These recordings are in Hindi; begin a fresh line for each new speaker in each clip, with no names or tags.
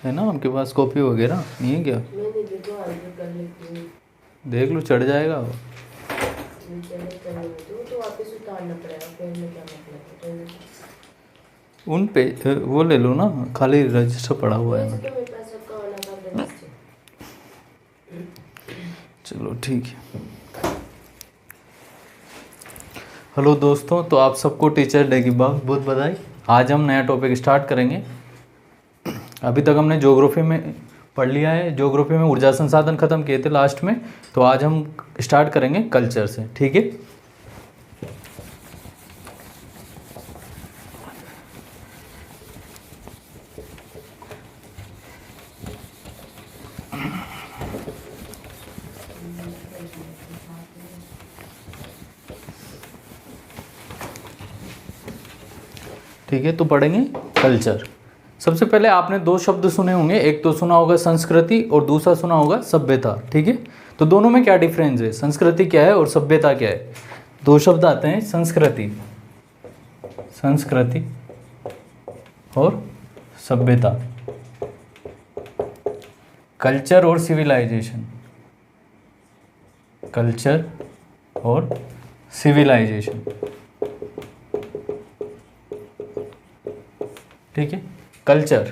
है ना आपके पास कॉपी वगैरह नहीं है क्या?
मैंने देखो आंसर कर लेती हूँ।
देख लो, चढ़ जाएगा वो।
तो वापस उतारना पड़ेगा, फिर में क्या मतलब है?
उन पे वो ले लो ना, खाली रजिस्टर पड़ा हुआ है।
वैसे तो मेरे पास सबका वाला का रजिस्टर।
चलो ठीक है। हेलो दोस्तों, तो आप सबको टीचर डे की बहुत बहुत बधाई। आज हम नया टॉपिक स्टार्ट करेंगे। अभी तक हमने ज्योग्राफी में पढ़ लिया है, ज्योग्राफी में ऊर्जा संसाधन ख़त्म किए थे लास्ट में। तो आज हम स्टार्ट करेंगे कल्चर से, ठीक है। ठीक है, तो पढ़ेंगे कल्चर। सबसे पहले आपने दो शब्द सुने होंगे, एक तो सुना होगा संस्कृति और दूसरा सुना होगा सभ्यता, ठीक है। तो दोनों में क्या डिफरेंस है, संस्कृति क्या है और सभ्यता क्या है? दो शब्द आते हैं, संस्कृति, संस्कृति और सभ्यता। कल्चर और सिविलाइजेशन, कल्चर और सिविलाइजेशन, ठीक है। कल्चर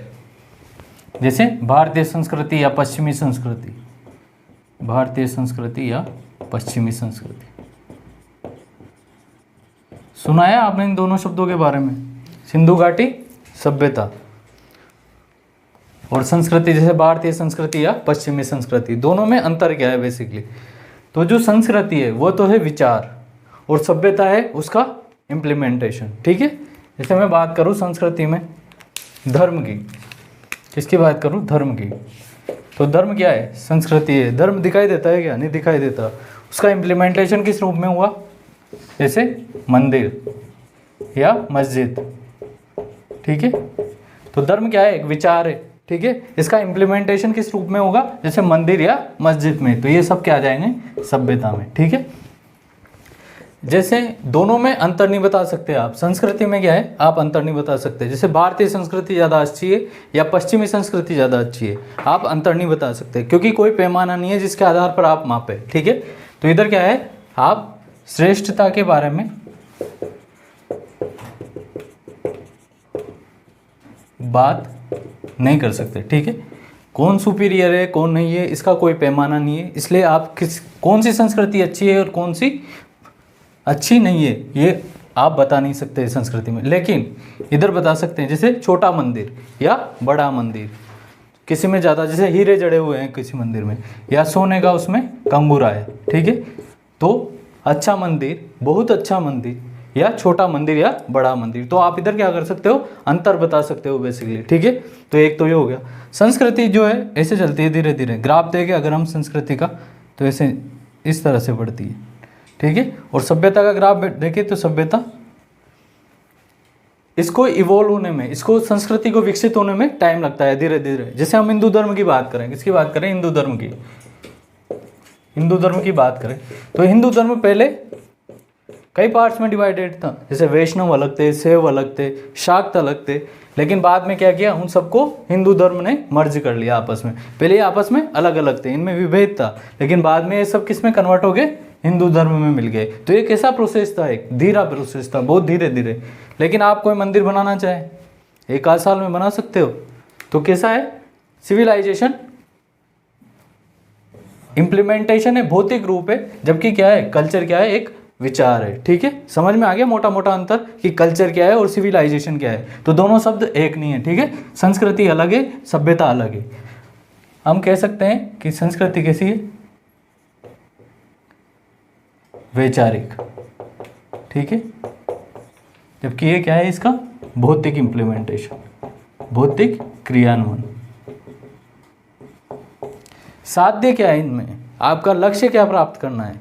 जैसे भारतीय संस्कृति या पश्चिमी संस्कृति, भारतीय संस्कृति या पश्चिमी संस्कृति। सुना है आपने इन दोनों शब्दों के बारे में? सिंधु घाटी सभ्यता और संस्कृति जैसे भारतीय संस्कृति या पश्चिमी संस्कृति, दोनों में अंतर क्या है बेसिकली? तो जो संस्कृति है वो तो है विचार और सभ्यता है उसका इम्प्लीमेंटेशन, ठीक है। जैसे मैं बात करूँ संस्कृति में धर्म की, किसकी बात करूँ? धर्म की। तो धर्म क्या है? संस्कृति है। धर्म दिखाई देता है क्या? नहीं दिखाई देता। उसका इम्प्लीमेंटेशन किस रूप में हुआ? जैसे मंदिर या मस्जिद, ठीक है। तो धर्म क्या है? एक विचार है, ठीक है। इसका इम्प्लीमेंटेशन किस रूप में होगा? जैसे मंदिर या मस्जिद में। तो ये सब क्या आ जाएंगे? सभ्यता में, ठीक है। जैसे दोनों में अंतर नहीं बता सकते आप। संस्कृति में क्या है, आप अंतर नहीं बता सकते। जैसे भारतीय संस्कृति ज़्यादा अच्छी है या पश्चिमी संस्कृति ज़्यादा अच्छी है, आप अंतर नहीं बता सकते क्योंकि कोई पैमाना नहीं है जिसके आधार पर आप मापे, ठीक है। तो इधर क्या है, आप श्रेष्ठता के बारे में बात नहीं कर सकते, ठीक है। कौन सुपीरियर है कौन नहीं है इसका कोई पैमाना नहीं है, इसलिए आप कौन सी संस्कृति अच्छी है और कौन सी अच्छी नहीं है ये आप बता नहीं सकते संस्कृति में। लेकिन इधर बता सकते हैं, जैसे छोटा मंदिर या बड़ा मंदिर, किसी में ज़्यादा जैसे हीरे जड़े हुए हैं किसी मंदिर में, या सोने का उसमें कंगूरा है, ठीक है। तो अच्छा मंदिर, बहुत अच्छा मंदिर, या छोटा मंदिर या बड़ा मंदिर। तो आप इधर क्या कर सकते हो, अंतर बता सकते हो बेसिकली, ठीक है। तो एक तो ये हो गया। संस्कृति जो है ऐसे चलती है धीरे धीरे, ग्राफ देके अगर हम संस्कृति का तो ऐसे इस तरह से बढ़ती है, ठीक है। और सभ्यता का ग्राफ देखें तो सभ्यता इसको इवॉल्व होने में, इसको संस्कृति को विकसित होने में टाइम लगता है धीरे धीरे। जैसे हम हिंदू धर्म की बात करें, किसकी बात करें? हिंदू धर्म की। हिंदू धर्म की बात करें तो हिंदू धर्म पहले कई पार्ट्स में डिवाइडेड था। जैसे वैष्णव अलग थे, शैव अलग थे, शाक्त अलग थे। लेकिन बाद में क्या किया, उन सबको हिंदू धर्म ने मर्ज कर लिया आपस में। पहले ये आपस में अलग अलग थे, इनमें विभेद था, लेकिन बाद में ये सब किस में कन्वर्ट हो गए? हिंदू धर्म में मिल गए। तो ये कैसा प्रोसेस था? एक धीरा प्रोसेस था, बहुत धीरे धीरे। लेकिन आप कोई मंदिर बनाना चाहे एक आध साल में बना सकते हो। तो कैसा है? सिविलाइजेशन इम्प्लीमेंटेशन है, भौतिक रूप है, जबकि क्या है? कल्चर क्या है? एक विचार है, ठीक है। समझ में आ गया मोटा मोटा अंतर कि कल्चर क्या है और सिविलाइजेशन क्या है? तो दोनों शब्द एक नहीं है, ठीक है। संस्कृति अलग है, सभ्यता अलग है। हम कह सकते हैं कि संस्कृति कैसी है? वैचारिक, ठीक है। जबकि ये क्या है? इसका भौतिक इम्प्लीमेंटेशन, भौतिक क्रियान्वयन। साध्य क्या है इनमें? आपका लक्ष्य क्या प्राप्त करना है?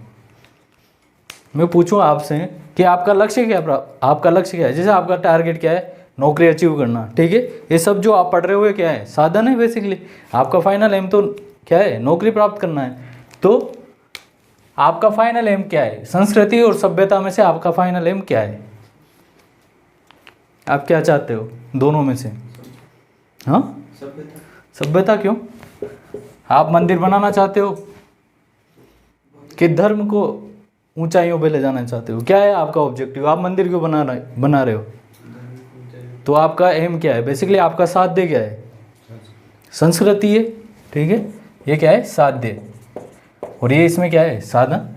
मैं पूछूं आपसे कि आपका लक्ष्य क्या आपका लक्ष्य क्या है? जैसे आपका टारगेट क्या है? नौकरी अचीव करना, ठीक है। ये सब जो आप पढ़ रहे हो क्या है? साधन है बेसिकली। आपका फाइनल एम तो क्या है? नौकरी प्राप्त करना है। तो आपका फाइनल एम क्या है? संस्कृति और सभ्यता में से आपका फाइनल एम क्या है? आप क्या चाहते हो दोनों में से? हाँ, सभ्यता क्यों? आप मंदिर बनाना चाहते हो कि धर्म को ऊंचाइयों पे ले जाना चाहते हो? क्या है आपका ऑब्जेक्टिव? आप मंदिर क्यों बना रहे हो? तो आपका एम क्या है? बेसिकली आपका साध्य क्या है? संस्कृति है, ठीक है। ये क्या है? साध्य। और ये इसमें क्या है? साधन।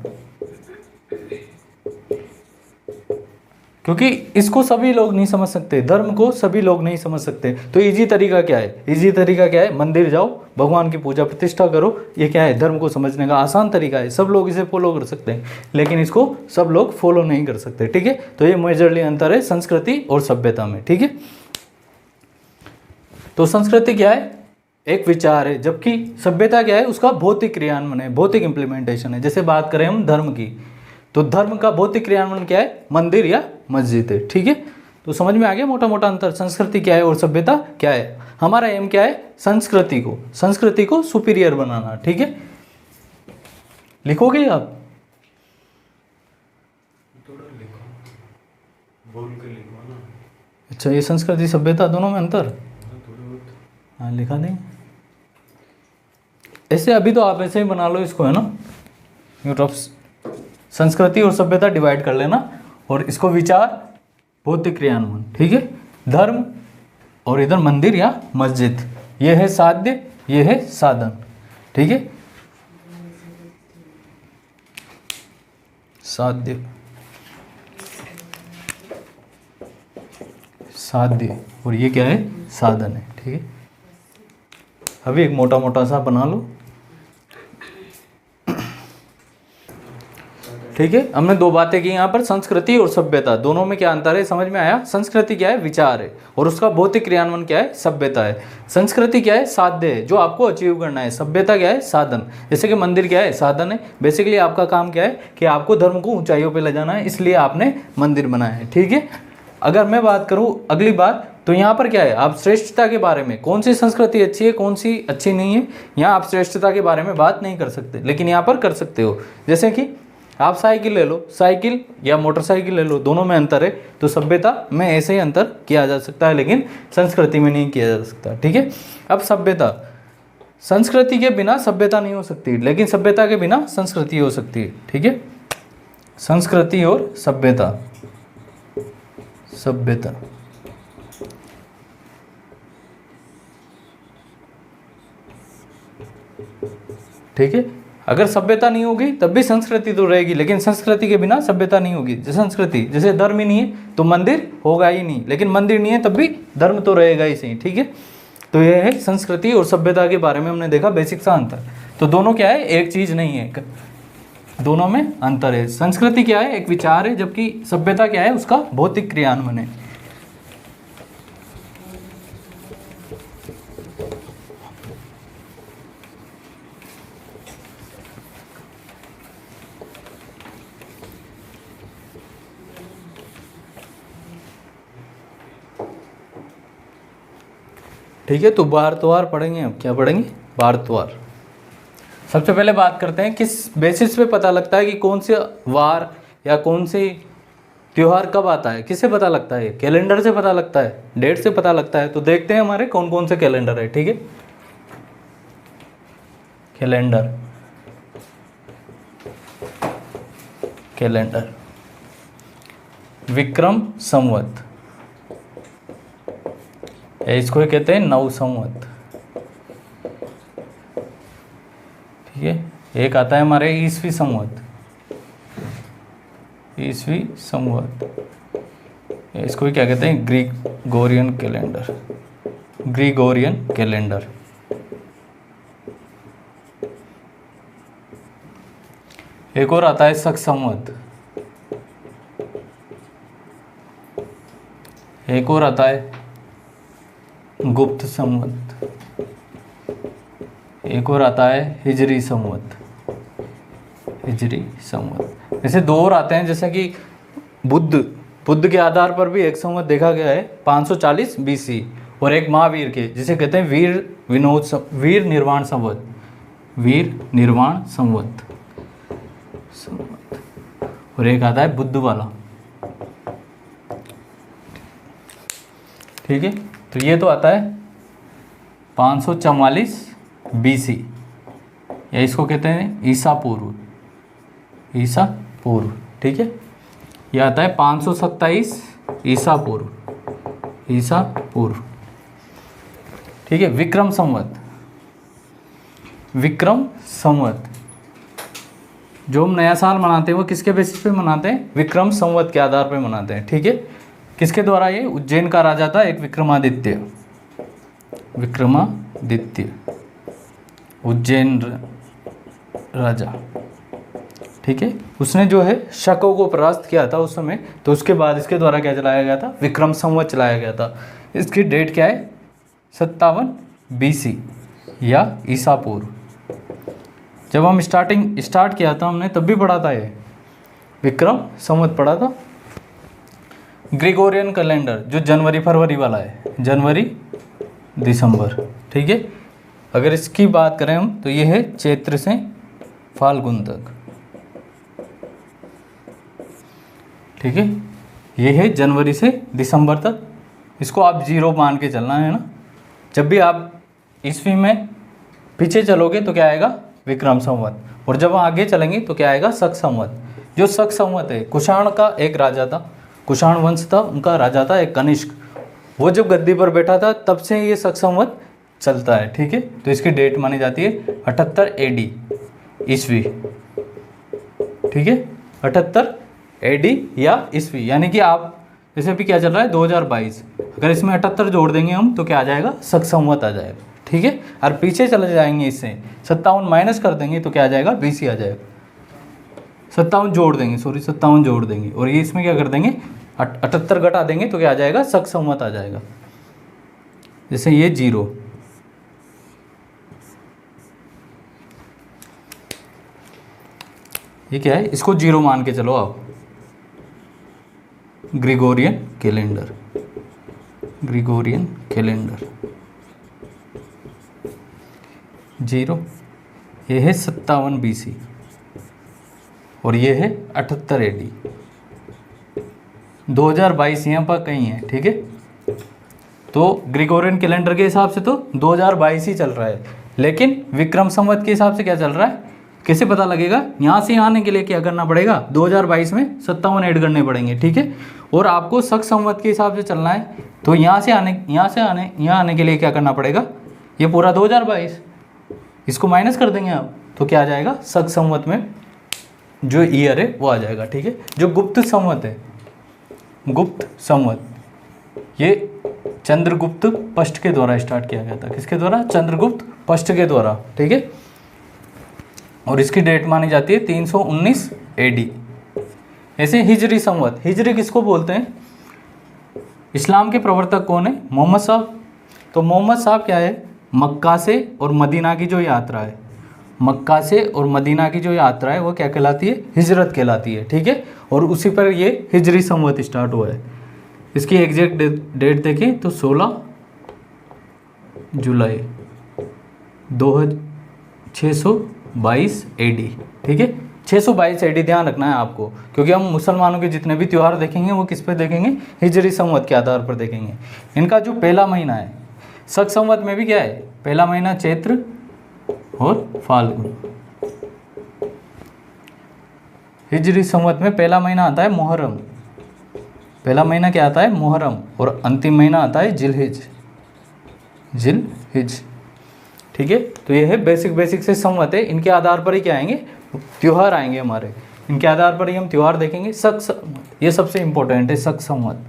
क्योंकि इसको सभी लोग नहीं समझ सकते, धर्म को सभी लोग नहीं समझ सकते। तो इजी तरीका क्या है? इजी तरीका क्या है? मंदिर जाओ, भगवान की पूजा प्रतिष्ठा करो। ये क्या है? धर्म को समझने का आसान तरीका है। सब लोग इसे फॉलो कर सकते हैं, लेकिन इसको सब लोग फॉलो नहीं कर सकते, ठीक है। तो ये मेजरली अंतर है संस्कृति और सभ्यता में, ठीक है। तो संस्कृति क्या है? एक विचार है, जबकि सभ्यता क्या है? उसका भौतिक क्रियान्वयन है, भौतिक इंप्लीमेंटेशन है। जैसे बात करें हम धर्म की, तो धर्म का भौतिक क्रियान्वयन क्या है? मंदिर या मस्जिद है, ठीक है। तो समझ में आ गया मोटा मोटा अंतर, संस्कृति क्या है और सभ्यता क्या है। हमारा एम क्या है? संस्कृति को सुपीरियर बनाना, ठीक है। लिखोगे आप? अच्छा, ये संस्कृति सभ्यता दोनों में अंतर? हाँ, लिखा दें ऐसे। अभी तो आप ऐसे ही बना लो इसको, है ना। यूट्रप्स संस्कृति और सभ्यता डिवाइड कर लेना, और इसको विचार, भौतिक क्रियान्वयन, ठीक है। धर्म और इधर मंदिर या मस्जिद, ये है साध्य, ये है साधन, ठीक है। साध्य और ये क्या है? साधन है, ठीक है। अभी एक मोटा मोटा सा बना लो, ठीक है। हमने दो बातें की यहाँ पर, संस्कृति और सभ्यता, दोनों में क्या अंतर है? समझ में आया? संस्कृति क्या है? विचार है, और उसका भौतिक क्रियान्वयन क्या है? सभ्यता है। संस्कृति क्या है? साध्य है, जो आपको अचीव करना है। सभ्यता क्या है? साधन। जैसे कि मंदिर क्या है? साधन है। बेसिकली आपका काम क्या है कि आपको धर्म को ऊंचाइयों पे ले जाना है, इसलिए आपने मंदिर बनाया है, ठीक है। अगर मैं बात करूँ अगली बात, तो यहाँ पर क्या है? आप श्रेष्ठता के बारे में, कौन सी संस्कृति अच्छी है, कौन सी अच्छी नहीं है, यहाँ आप श्रेष्ठता के बारे में बात नहीं कर सकते, लेकिन यहाँ पर कर सकते हो। जैसे कि आप साइकिल ले लो, साइकिल या मोटरसाइकिल ले लो, दोनों में अंतर है। तो सभ्यता में ऐसे ही अंतर किया जा सकता है, लेकिन संस्कृति में नहीं किया जा सकता, ठीक है। अब सभ्यता, संस्कृति के बिना सभ्यता नहीं हो सकती, लेकिन सभ्यता के बिना संस्कृति हो सकती है, ठीक है। संस्कृति और सभ्यता, ठीक है। अगर सभ्यता नहीं होगी तब भी संस्कृति तो रहेगी, लेकिन संस्कृति के बिना सभ्यता नहीं होगी। संस्कृति जैसे धर्म ही नहीं है तो मंदिर होगा ही नहीं, लेकिन मंदिर नहीं है तब भी धर्म तो रहेगा ही सही, ठीक है। तो यह है संस्कृति और सभ्यता के बारे में हमने देखा बेसिक सा अंतर। तो दोनों क्या है? एक चीज नहीं है, दोनों में अंतर है। संस्कृति क्या है? एक विचार है, जबकि सभ्यता क्या है? उसका भौतिक क्रियान्वयन है। ठीक है, तो वार त्योहार पढ़ेंगे। अब क्या पढ़ेंगे? वार त्योहार। सबसे पहले बात करते हैं किस बेसिस पे पता लगता है कि कौन से वार या कौन से त्योहार कब आता है, किससे पता लगता है? कैलेंडर से पता लगता है, डेट से पता लगता है। तो देखते हैं हमारे कौन कौन से कैलेंडर है, ठीक है। कैलेंडर विक्रम संवत, इसको कहते हैं नव संवत, ठीक है। एक आता है हमारे ईसवी संवत, इसको क्या कहते हैं? Gregorian calendar. एक और आता है शक संवत, एक और आता है गुप्त संवत, एक और आता है हिजरी संवत। जैसे दो और आते हैं, जैसे कि बुद्ध के आधार पर भी एक संवत देखा गया है 540 BC, और एक महावीर के जिसे कहते हैं वीर निर्वाण संवत, और एक आता है बुद्ध वाला, ठीक है। तो ये तो आता है 544 BC, या इसको कहते हैं ईसा पूर्व, ईसा पूर्व, ठीक है। ये आता है 527 ईसा पूर्व, ईसा पूर्व, ठीक है। विक्रम संवत, विक्रम संवत जो हम नया साल मनाते हैं वो किसके बेसिस पे मनाते हैं? विक्रम संवत के आधार पे मनाते हैं, ठीक है। किसके द्वारा? ये उज्जैन का राजा था एक विक्रमादित्य, विक्रमादित्य उज्जैन राजा, ठीक है। उसने जो है शकों को परास्त किया था उस समय, तो उसके बाद इसके द्वारा क्या चलाया गया था? विक्रम संवत चलाया गया था। इसकी डेट क्या है? 57 BC या ईसा पूर्व। जब हम स्टार्ट किया था हमने तब भी पढ़ा था, ये विक्रम संवत पढ़ा था। ग्रेगोरियन कैलेंडर जो जनवरी फरवरी वाला है, जनवरी दिसंबर, ठीक है। अगर इसकी बात करें हम तो ये है चैत्र से फाल्गुन तक, ठीक है। ये है जनवरी से दिसंबर तक। इसको आप 0 मान के चलना है ना। जब भी आप ईस्वी में पीछे चलोगे तो क्या आएगा? विक्रम संवत। और जब आगे चलेंगे तो क्या आएगा? शक संवत। जो शक संवत है, कुषाण का एक राजा था, कुषाण वंश था, उनका राजा था एक कनिष्क। वो जब गद्दी पर बैठा था तब से ये शक संवत चलता है, ठीक है। तो इसकी डेट मानी जाती है 78 AD ईस्वी, ठीक है। 78 AD या ईस्वी, यानी कि आप जैसे अभी क्या चल रहा है 2022, अगर इसमें 78 जोड़ देंगे हम तो क्या आ जाएगा? शक संवत आ जाएगा, ठीक है। और पीछे चले जाएंगे, इससे 57 माइनस कर देंगे तो क्या आ जाएगा? BC आ जाएगा। 57 जोड़ देंगे, 57 जोड़ देंगे, और ये इसमें क्या कर देंगे? 78 घटा देंगे तो क्या आ जाएगा? शक संवत आ जाएगा। जैसे ये 0, ये क्या है? इसको 0 मान के चलो आप। ग्रेगोरियन कैलेंडर, ग्रेगोरियन कैलेंडर 0, ये है 57 BC और ये है 78 AD। 2022 यहाँ पर कहीं है, ठीक है। तो ग्रेगोरियन कैलेंडर के हिसाब से तो 2022 ही चल रहा है, लेकिन विक्रम संवत के हिसाब से क्या चल रहा है? कैसे पता लगेगा? यहाँ से आने के लिए क्या करना पड़ेगा? 2022 में 57 ऐड करने पड़ेंगे, ठीक है। और आपको शक संवत के हिसाब से चलना है तो यहाँ आने के लिए क्या करना पड़ेगा? ये पूरा 2022, इसको माइनस कर देंगे आप तो क्या आ जाएगा? शक संवत में जो ईयर है वो आ जाएगा, ठीक है। जो गुप्त संवत है, गुप्त संवत, ये चंद्रगुप्त पष्ट के द्वारा स्टार्ट किया गया था। किसके द्वारा? चंद्रगुप्त पष्ट के द्वारा, ठीक है। और इसकी डेट मानी जाती है 319 AD। ऐसे हिजरी संवत, हिजरी किसको बोलते हैं? इस्लाम के प्रवर्तक कौन है? मोहम्मद साहब। तो मोहम्मद साहब क्या है? मक्का से और मदीना की जो यात्रा है, मक्का से और मदीना की जो यात्रा है वो क्या कहलाती है? हिजरत कहलाती है, ठीक है। और उसी पर ये हिजरी संवत स्टार्ट हुआ है। इसकी एग्जैक्ट डेट देखें तो 16 जुलाई 622 AD, ठीक है। 622 AD ध्यान रखना है आपको, क्योंकि हम मुसलमानों के जितने भी त्यौहार देखेंगे वो किस पे देखेंगे? हिजरी संवत के आधार पर देखेंगे। इनका जो पहला महीना है, शक संवत में भी क्या है? पहला महीना चैत्र और फाल्गुन। हिजरी संवत में पहला महीना आता है मुहर्रम, पहला महीना क्या आता है? मुहर्रम, और अंतिम महीना आता है जिलहिज, जिलहिज, ठीक है। तो ये है बेसिक से संवत है। इनके आधार पर ही क्या आएंगे? त्योहार आएंगे हमारे, इनके आधार पर ही हम त्योहार देखेंगे। शक संवत ये सबसे इंपॉर्टेंट है। शक संवत,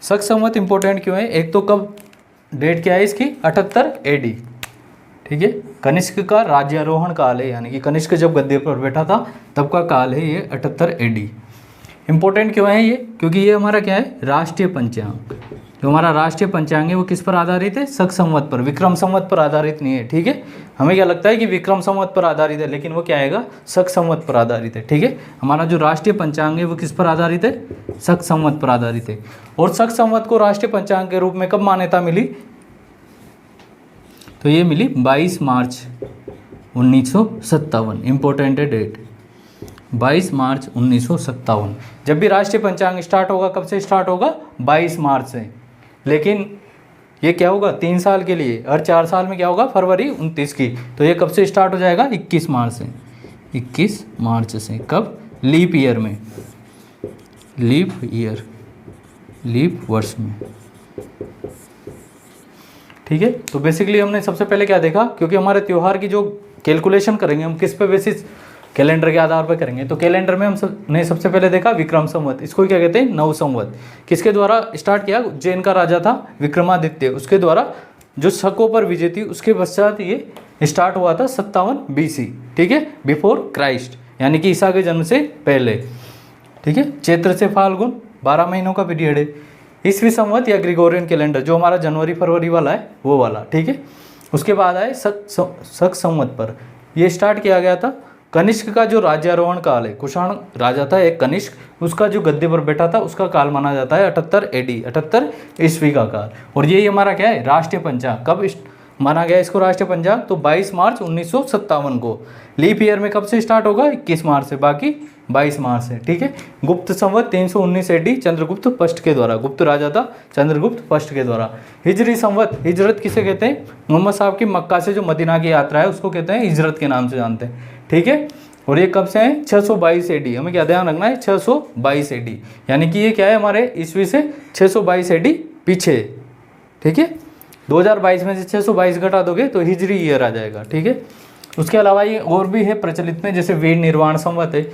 शक संवत इंपॉर्टेंट क्यों है? एक तो कब डेट क्या है इसकी? 78 AD, ठीक है। कनिष्क का राज्यारोहण काल है, यानी कि कनिष्क जब गद्दी पर बैठा था तब का काल है ये 78 AD। इंपॉर्टेंट क्यों है ये? क्योंकि ये हमारा क्या है? राष्ट्रीय पंचांग। जो हमारा राष्ट्रीय पंचांग है वो किस पर आधारित है? शक संवत पर, विक्रम संवत पर आधारित नहीं है, ठीक है। हमें क्या लगता है कि विक्रम संवत पर आधारित है, लेकिन वो क्या आएगा? शक संवत पर आधारित है, ठीक है। हमारा जो राष्ट्रीय पंचांग है वो किस पर आधारित है? शक संवत पर आधारित है। और शक संवत को राष्ट्रीय पंचांग के रूप में कब मान्यता मिली? तो ये मिली 22 मार्च 1957। इंपॉर्टेंट है डेट, 22 मार्च 1957। जब भी राष्ट्रीय पंचांग स्टार्ट होगा, कब से स्टार्ट होगा? 22 मार्च से। लेकिन ये क्या होगा 3 साल के लिए, हर 4 साल में क्या होगा फरवरी 29 की। तो ये कब से स्टार्ट हो जाएगा 21 मार्च से, 21 मार्च से। कब? लीप ईयर में, लीप ईयर, लीप वर्ष में। ठीक है, तो बेसिकली हमने सबसे पहले क्या देखा, क्योंकि हमारे त्यौहार की जो कैलकुलेशन करेंगे हम किस पे बेसिस, कैलेंडर के आधार पर करेंगे। तो कैलेंडर में हमने सबसे पहले देखा विक्रम संवत, इसको क्या कहते हैं नव संवत। किसके द्वारा स्टार्ट किया? उज्जैन का राजा था विक्रमादित्य, उसके द्वारा जो शकों पर विजय थी उसके पश्चात ये स्टार्ट हुआ था 57 BC। ठीक है, बिफोर क्राइस्ट, यानी कि ईसा के जन्म से पहले। ठीक है, चैत्र से फाल्गुन 12 महीनों का पीरियड है। ईस्वी संवत या ग्रिगोरियन कैलेंडर जो हमारा जनवरी फरवरी वाला है वो वाला। ठीक है, उसके बाद आए शक संवत पर, ये स्टार्ट किया गया था कनिष्क का जो राज्यारोहण काल है। कुषाण राजा था एक कनिष्क, उसका जो गद्दे पर बैठा था उसका काल माना जाता है 78 AD, 78 ईस्वी का काल। और यही हमारा क्या है राष्ट्रीय पंचांग। कब माना गया इसको राष्ट्रीय पंचांग? तो 22 मार्च 1957 को। लीप ईयर में कब से स्टार्ट होगा? 21 मार्च से, बाकी 22 मार्च से। ठीक है, गुप्त संवत 319 AD चंद्रगुप्त फर्स्ट के द्वारा, गुप्त राजा था चंद्रगुप्त फर्स्ट के द्वारा। हिजरी संवत, हिजरत किसे कहते हैं? मोहम्मद साहब की मक्का से जो मदीना की यात्रा है उसको कहते हैं हिजरत के नाम से जानते हैं। ठीक है, और ये कब से है? 622 AD। हमें क्या ध्यान रखना है? 622 AD, यानी कि ये क्या है हमारे ईस्वी से 622 AD पीछे। ठीक है, 2022 में से 622 घटा दोगे तो हिजरी ईयर आ जाएगा। ठीक है, उसके अलावा ये और भी है प्रचलित में, जैसे वीर निर्वाण संवत है।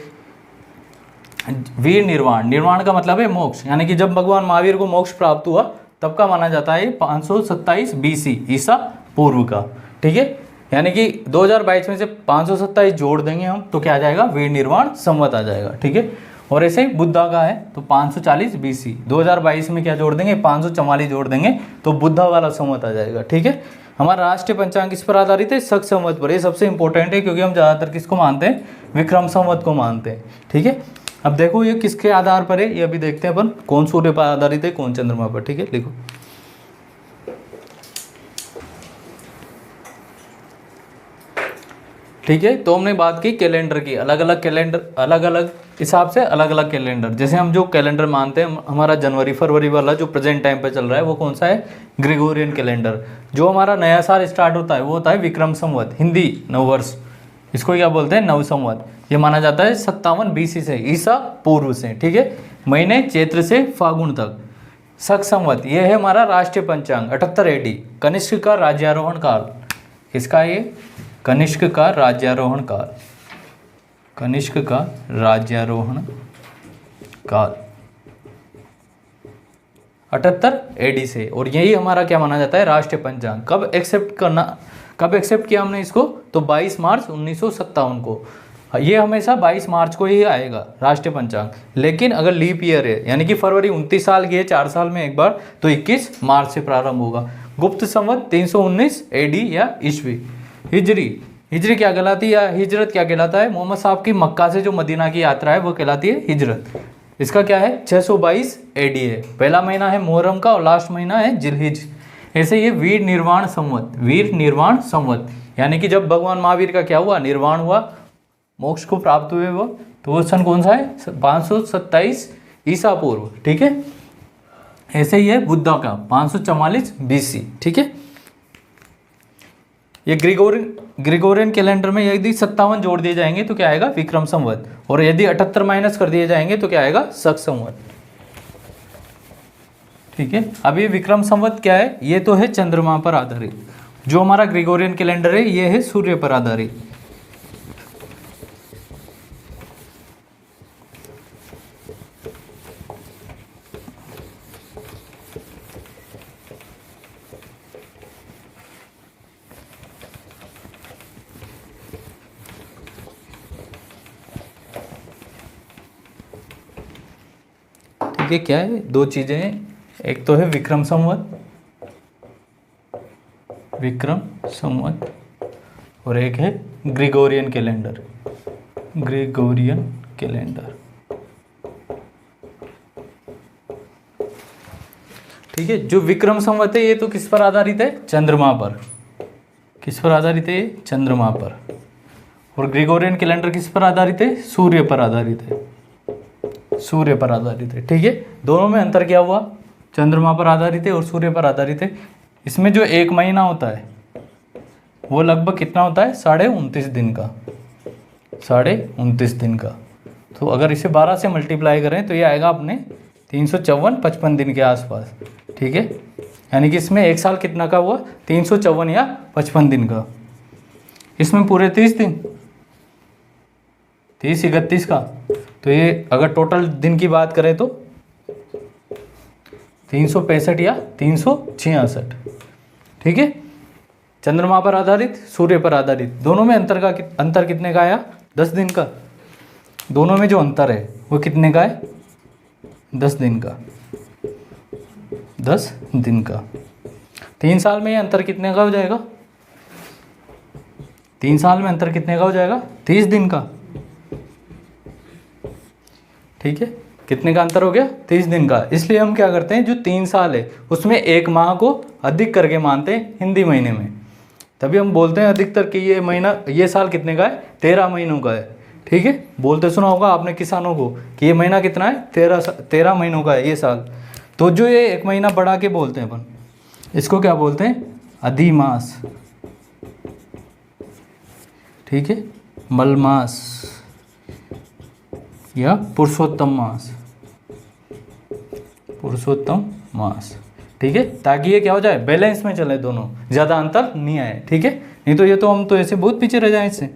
वीर निर्वाण, निर्वाण का मतलब है मोक्ष, यानी कि जब भगवान महावीर को मोक्ष प्राप्त हुआ तब का माना जाता है 527 BC ईसा पूर्व का। ठीक है, यानी कि 2022 में से 527 जोड़ देंगे हम तो क्या आ जाएगा? वीर निर्वाण संवत आ जाएगा। ठीक है, और ऐसे ही बुद्धा का है तो 540 BC, 2022 में क्या जोड़ देंगे? 544 जोड़ देंगे तो बुद्धा वाला संवत आ जाएगा। ठीक है, हमारा राष्ट्रीय पंचांग किस पर आधारित है? शक संवत पर। ये सबसे इंपॉर्टेंट है क्योंकि हम ज़्यादातर किसको मानते हैं? विक्रम संवत को मानते हैं। ठीक है, अब देखो ये किसके आधार पर है, ये अभी देखते हैं अपन, कौन सूर्य पर आधारित है, कौन चंद्रमा पर। ठीक है, लिखो। ठीक है, तो हमने बात की कैलेंडर की, अलग अलग कैलेंडर, अलग अलग हिसाब से अलग अलग कैलेंडर। जैसे हम जो कैलेंडर मानते हैं, हमारा जनवरी फरवरी वाला जो प्रेजेंट टाइम पे चल रहा है वो कौन सा है? Gregorian calendar. जो हमारा नया साल स्टार्ट होता है वो होता है विक्रम संवत, हिंदी नववर्ष, इसको क्या बोलते हैं? नव संवत। ये माना जाता है 57 BC से, ईसा पूर्व से। ठीक है, महीने चैत्र से फागुन तक। शक संवत ये है हमारा राष्ट्रीय पंचांग, 78 AD, कनिष्क का राज्यारोहण काल। किसका? ये कनिष्क का राज्यारोहण काल, कनिष्क का राज्यारोहण काल 78 AD से। और यही हमारा क्या माना जाता है? राष्ट्रीय पंचांग। कब एक्सेप्ट करना, कब एक्सेप्ट किया हमने इसको? तो 22 मार्च 1957 को। ये हमेशा 22 मार्च को ही आएगा राष्ट्रीय पंचांग। लेकिन अगर लीप ईयर है, यानी कि फरवरी 29 साल की है, 4 साल में एक बार, तो 21 मार्च से प्रारंभ होगा। गुप्त संवत 319 AD या ईस्वी। हिजरी, हिजरी क्या कहलाती है या हिजरत क्या कहलाता है? मोहम्मद साहब की मक्का से जो मदीना की यात्रा है वो कहलाती है हिजरत। इसका क्या है? 622 AD है। पहला महीना है मुहर्रम का और लास्ट महीना है जिलहिज। ऐसे ये वीर निर्वाण संवत, वीर निर्वाण संवत, यानी कि जब भगवान महावीर का क्या हुआ? निर्वाण हुआ, मोक्ष को प्राप्त हुए वो, तो वो सन कौन सा है? 527 ईसा पूर्व। ठीक है, ऐसे ही है बुद्धा का 544 BC। ठीक है, ये ग्रिगोरियन कैलेंडर में यदि 57 जोड़ दिए जाएंगे तो क्या आएगा? विक्रम संवत। और यदि 78 माइनस कर दिए जाएंगे तो क्या आएगा? शक संवत। ठीक है, अब ये विक्रम संवत क्या है? ये तो है चंद्रमा पर आधारित। जो हमारा ग्रिगोरियन कैलेंडर है ये है सूर्य पर आधारित। ठीक है, क्या है? दो चीजें हैं, एक तो है विक्रम संवत, विक्रम संवत, और एक है ग्रिगोरियन कैलेंडर, ग्रिगोरियन कैलेंडर। ठीक है, जो विक्रम संवत है ये तो किस पर आधारित है? चंद्रमा पर। किस पर आधारित है? चंद्रमा पर। और ग्रिगोरियन कैलेंडर किस पर आधारित है? सूर्य पर आधारित है, सूर्य पर आधारित है। ठीक है, दोनों में अंतर क्या हुआ? चंद्रमा पर आधारित है और सूर्य पर आधारित है। इसमें जो एक महीना होता है वो लगभग कितना होता है, 29.5 दिन का, 29.5 दिन का। तो अगर इसे 12 से मल्टीप्लाई करें तो ये आएगा अपने 354-55 दिन के आसपास, ठीक है। यानी कि इसमें एक साल कितना का हुआ, 354 या 55 दिन का। इसमें पूरे 30 दिन, 30-31 का। तो ये अगर टोटल दिन की बात करें तो 365 या 366, ठीक है। चंद्रमा पर आधारित, सूर्य पर आधारित, दोनों में अंतर कितने का आया, 10 दिन का। दोनों में जो अंतर है वो कितने का है, 10 दिन का, 10 दिन का। 3 साल में ये अंतर कितने का हो जाएगा, 3 साल में अंतर कितने का हो जाएगा, 30 दिन का, ठीक है। कितने का अंतर हो गया, 30 दिन का। इसलिए हम क्या करते हैं, जो 3 साल है उसमें एक माह को अधिक करके मानते हैं हिंदी महीने में। तभी हम बोलते हैं अधिकतर कि ये महीना, ये साल कितने का है, 13 महीनों का है, ठीक है। बोलते सुना होगा आपने किसानों को कि ये महीना कितना है, 13 महीनों का है ये साल। तो जो ये एक महीना बढ़ा के बोलते हैं अपन, इसको क्या बोलते हैं, अधिमास, ठीक है, मलमास या पुरुषोत्तम मास, पुरुषोत्तम मास, ठीक है। ताकि ये क्या हो जाए, बैलेंस में चले दोनों, ज़्यादा अंतर नहीं आए, ठीक है। नहीं तो ये तो हम तो ऐसे बहुत पीछे रह जाए इससे।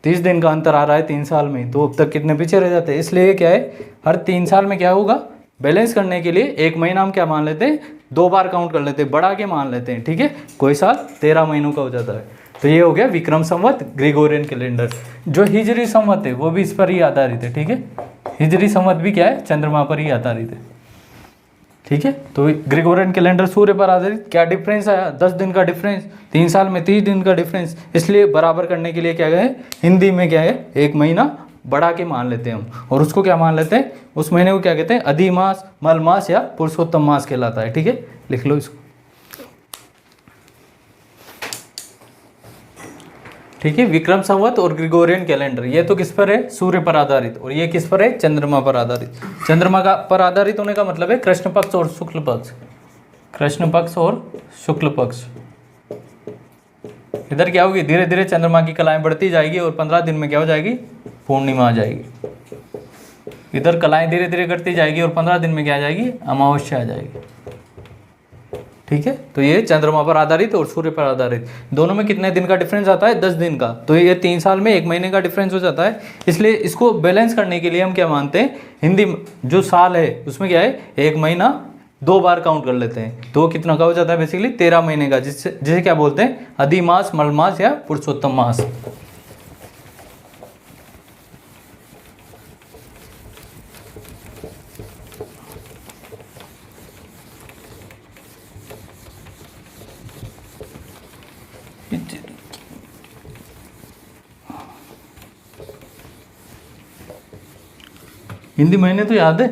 30 दिन का अंतर आ रहा है 3 साल में, तो अब तक कितने पीछे रह जाते हैं। इसलिए क्या है, हर 3 साल में क्या होगा, बैलेंस करने के लिए एक महीना हम क्या मान लेते हैं, 2 बार काउंट कर लेते हैं, बढ़ा के मान लेते हैं, ठीक है। कोई साल 13 महीनों का हो जाता है। तो ये हो गया विक्रम संवत, ग्रेगोरियन कैलेंडर। जो हिजरी संवत है वो भी इस पर ही आधारित है, ठीक है। हिजरी संवत भी क्या है, चंद्रमा पर ही आधारित है, ठीक है। तो ग्रेगोरियन कैलेंडर सूर्य पर आधारित, क्या डिफरेंस आया, 10 दिन का डिफरेंस, 3 साल में 30 दिन का डिफरेंस। इसलिए बराबर करने के लिए क्या है, हिंदी में क्या है, एक महीना बढ़ा के मान लेते हैं हम, और उसको क्या मान लेते हैं, उस महीने को क्या कहते हैं, अधिमास, मलमास या पुरुषोत्तम मास कहलाता है, ठीक है। लिख लो इसको, ठीक है। विक्रम संवत और ग्रेगोरियन कैलेंडर, ये तो किस पर है, सूर्य पर आधारित, और ये किस पर है, चंद्रमा पर आधारित। चंद्रमा का पर आधारित होने का मतलब है कृष्ण पक्ष और शुक्ल पक्ष, कृष्ण पक्ष और शुक्ल पक्ष। इधर क्या होगी, धीरे धीरे चंद्रमा की कलाएं बढ़ती जाएगी और 15 दिन में क्या हो जाएगी, पूर्णिमा आ जाएगी। इधर कलाएं धीरे धीरे घटती जाएगी और 15 दिन में क्या आ जाएगी, अमावस्या आ जाएगी, ठीक है। तो ये चंद्रमा पर आधारित और सूर्य पर आधारित, दोनों में कितने दिन का डिफरेंस आता है, 10 दिन का। तो ये 3 साल में 1 महीने का डिफरेंस हो जाता है। इसलिए इसको बैलेंस करने के लिए हम क्या मानते हैं, हिंदी जो साल है उसमें क्या है, 1 महीना 2 बार काउंट कर लेते हैं, तो कितना का हो जाता है, बेसिकली 13 महीने का, जिसे क्या बोलते हैं, अधिमास, मलमास या पुरुषोत्तम मास। हिंदी महीने तो याद है,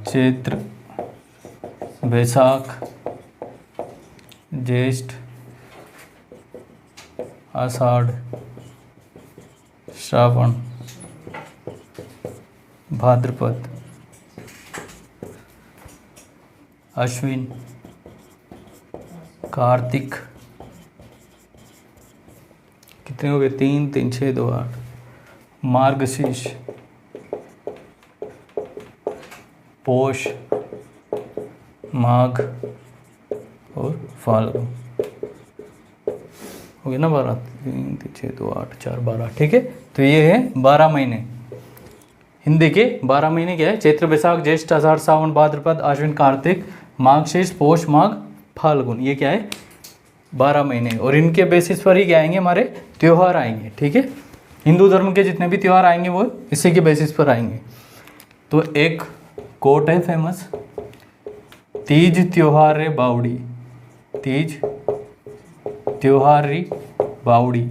चैत्र, बैसाख, ज्येष्ठ, आषाढ़, श्रावण, भाद्रपद, अश्विन, कार्तिक, कितने हो गए, 3, 3, 6, 2, 8, मार्गशीर्ष, पौष, माघ और फाल्गुन, हो गया ना 12, 3, 6, 2, 8, 4, 12, ठीक है। तो ये है 12 महीने, हिंदी के 12 महीने क्या है, चैत्र, बैसाख, ज्येष्ठ, आषाढ़, सावन, भाद्रपद, आश्विन, कार्तिक, मार्गशीर्ष, पौष, माघ, फाल्गुन, ये क्या है, 12 महीने। और इनके बेसिस पर ही क्या आएंगे, हमारे त्योहार आएंगे, ठीक है। हिंदू धर्म के जितने भी त्योहार आएंगे वो इसी के बेसिस पर आएंगे। तो एक कोट है फेमस, तीज त्योहार रे बावड़ी, तीज त्योहार री बावड़ी,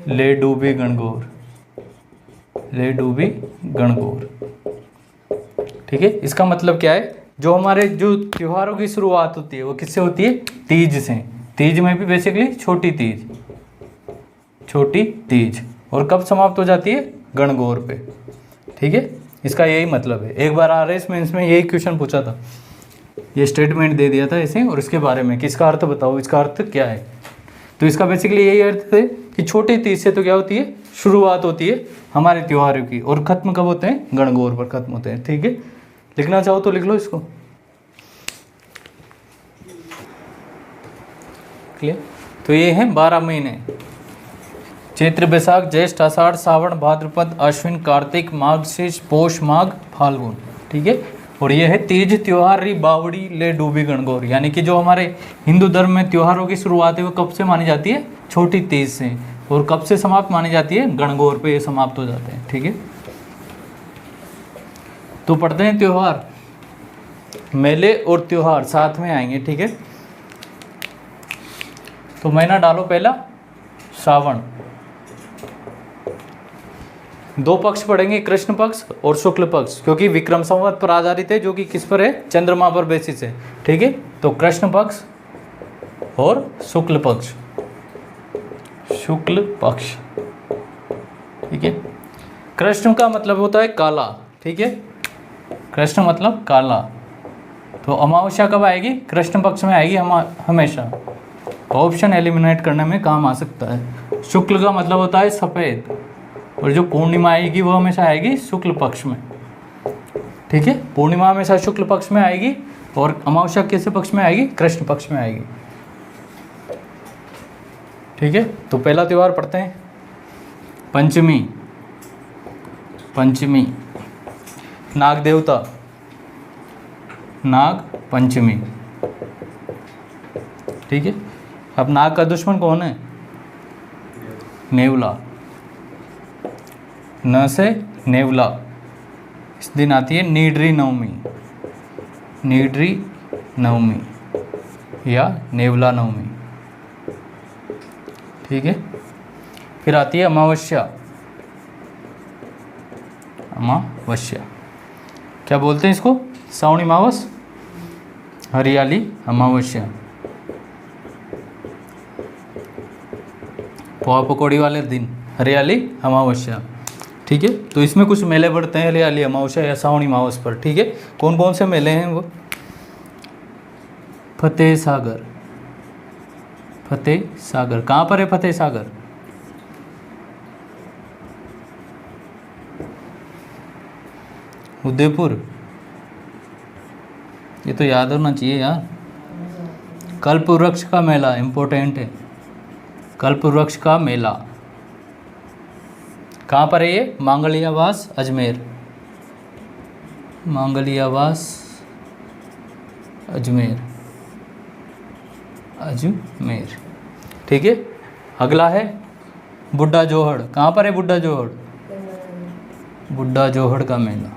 ले डूबी गणगौर, ले डूबी गणगौर, ठीक है। इसका मतलब क्या है, जो हमारे जो त्योहारों की शुरुआत होती है वो किससे होती है, तीज से। तीज में भी बेसिकली छोटी तीज, छोटी तीज, और कब समाप्त हो जाती है? गणगौर पे। ठीक है, इसका यही मतलब है। एक बार RS में इसमें यही क्वेश्चन पूछा था, ये स्टेटमेंट दे दिया था इसे, और इसके बारे में कि इसका अर्थ बताओ, इसका अर्थ क्या है। तो इसका बेसिकली यही अर्थ है कि छोटी तीज से तो क्या होती है? शुरुआत होती है हमारे त्योहारों की, और खत्म कब होते हैं? गणगौर पर खत्म होते हैं। ठीक है, लिखना चाहो तो लिख लो इसको। क्लियर? तो ये हैं 12 महीने, चैत्र, बैसाख, ज्येष्ठ, आषाढ़, सावन, भाद्रपद, अश्विन, कार्तिक, माघ, शीर्ष, पौष, माघ, फाल्गुन। ठीक है, और ये है तीज त्योहार री बावड़ी ले डूबी गणगौर, यानी कि जो हमारे हिंदू धर्म में त्योहारों की शुरुआत है वो कब से मानी जाती है? छोटी तीज से, और कब से समाप्त मानी जाती है? गणगौर पे ये समाप्त हो जाते हैं। ठीक है, तो पढ़ते हैं त्योहार। मेले और त्योहार साथ में आएंगे। ठीक है, तो महीना डालो पहला श्रावण। 2 पक्ष पढ़ेंगे, कृष्ण पक्ष और शुक्ल पक्ष, क्योंकि विक्रम संवत पर आधारित है, जो कि किस पर है? चंद्रमा पर बेसिस है। ठीक है, तो कृष्ण पक्ष और शुक्ल पक्ष। शुक्ल पक्ष, ठीक है। कृष्ण का मतलब होता है काला। ठीक है, कृष्ण मतलब काला। तो अमावस्या कब आएगी? कृष्ण पक्ष में आएगी हमेशा। ऑप्शन एलिमिनेट करने में काम आ सकता है। शुक्ल का मतलब होता है सफ़ेद, और जो पूर्णिमा आएगी वो हमेशा आएगी शुक्ल पक्ष में। ठीक है, पूर्णिमा हमेशा शुक्ल पक्ष में आएगी, और अमावस्या किस पक्ष में आएगी? कृष्ण पक्ष में आएगी। ठीक है, तो पहला त्योहार पढ़ते हैं, पंचमी। पंचमी, नाग देवता, नाग पंचमी। ठीक है, अब नाग का दुश्मन कौन है? नेवला। न से नेवला। इस दिन आती है नीडरी नवमी, नीडरी नवमी या नेवला नवमी। ठीक है, फिर आती है अमावस्या। अमावस्या क्या बोलते हैं इसको? श्रावणी मावस, हरियाली अमावस्या। पोहा पकौड़ी वाले दिन हरियाली अमावस्या। ठीक है, तो इसमें कुछ मेले बढ़ते हैं हरियाली अमावस्या या श्रावणी मावस पर। ठीक है, कौन कौन से मेले हैं वो? फतेह सागर। फतेह सागर कहाँ पर है? फतेह सागर उदयपुर। ये तो याद होना चाहिए यार। कल्प वृक्ष का मेला इम्पोर्टेंट है। कल्प वृक्ष का मेला कहाँ पर है? ये मांगलियावास अजमेर। मांगलियावास अजमेर, अजमेर। ठीक है, अगला है बुड्ढा जोहड़। कहाँ पर है बुड्ढा जोहड़? बुड्ढा जोहड़ का मेला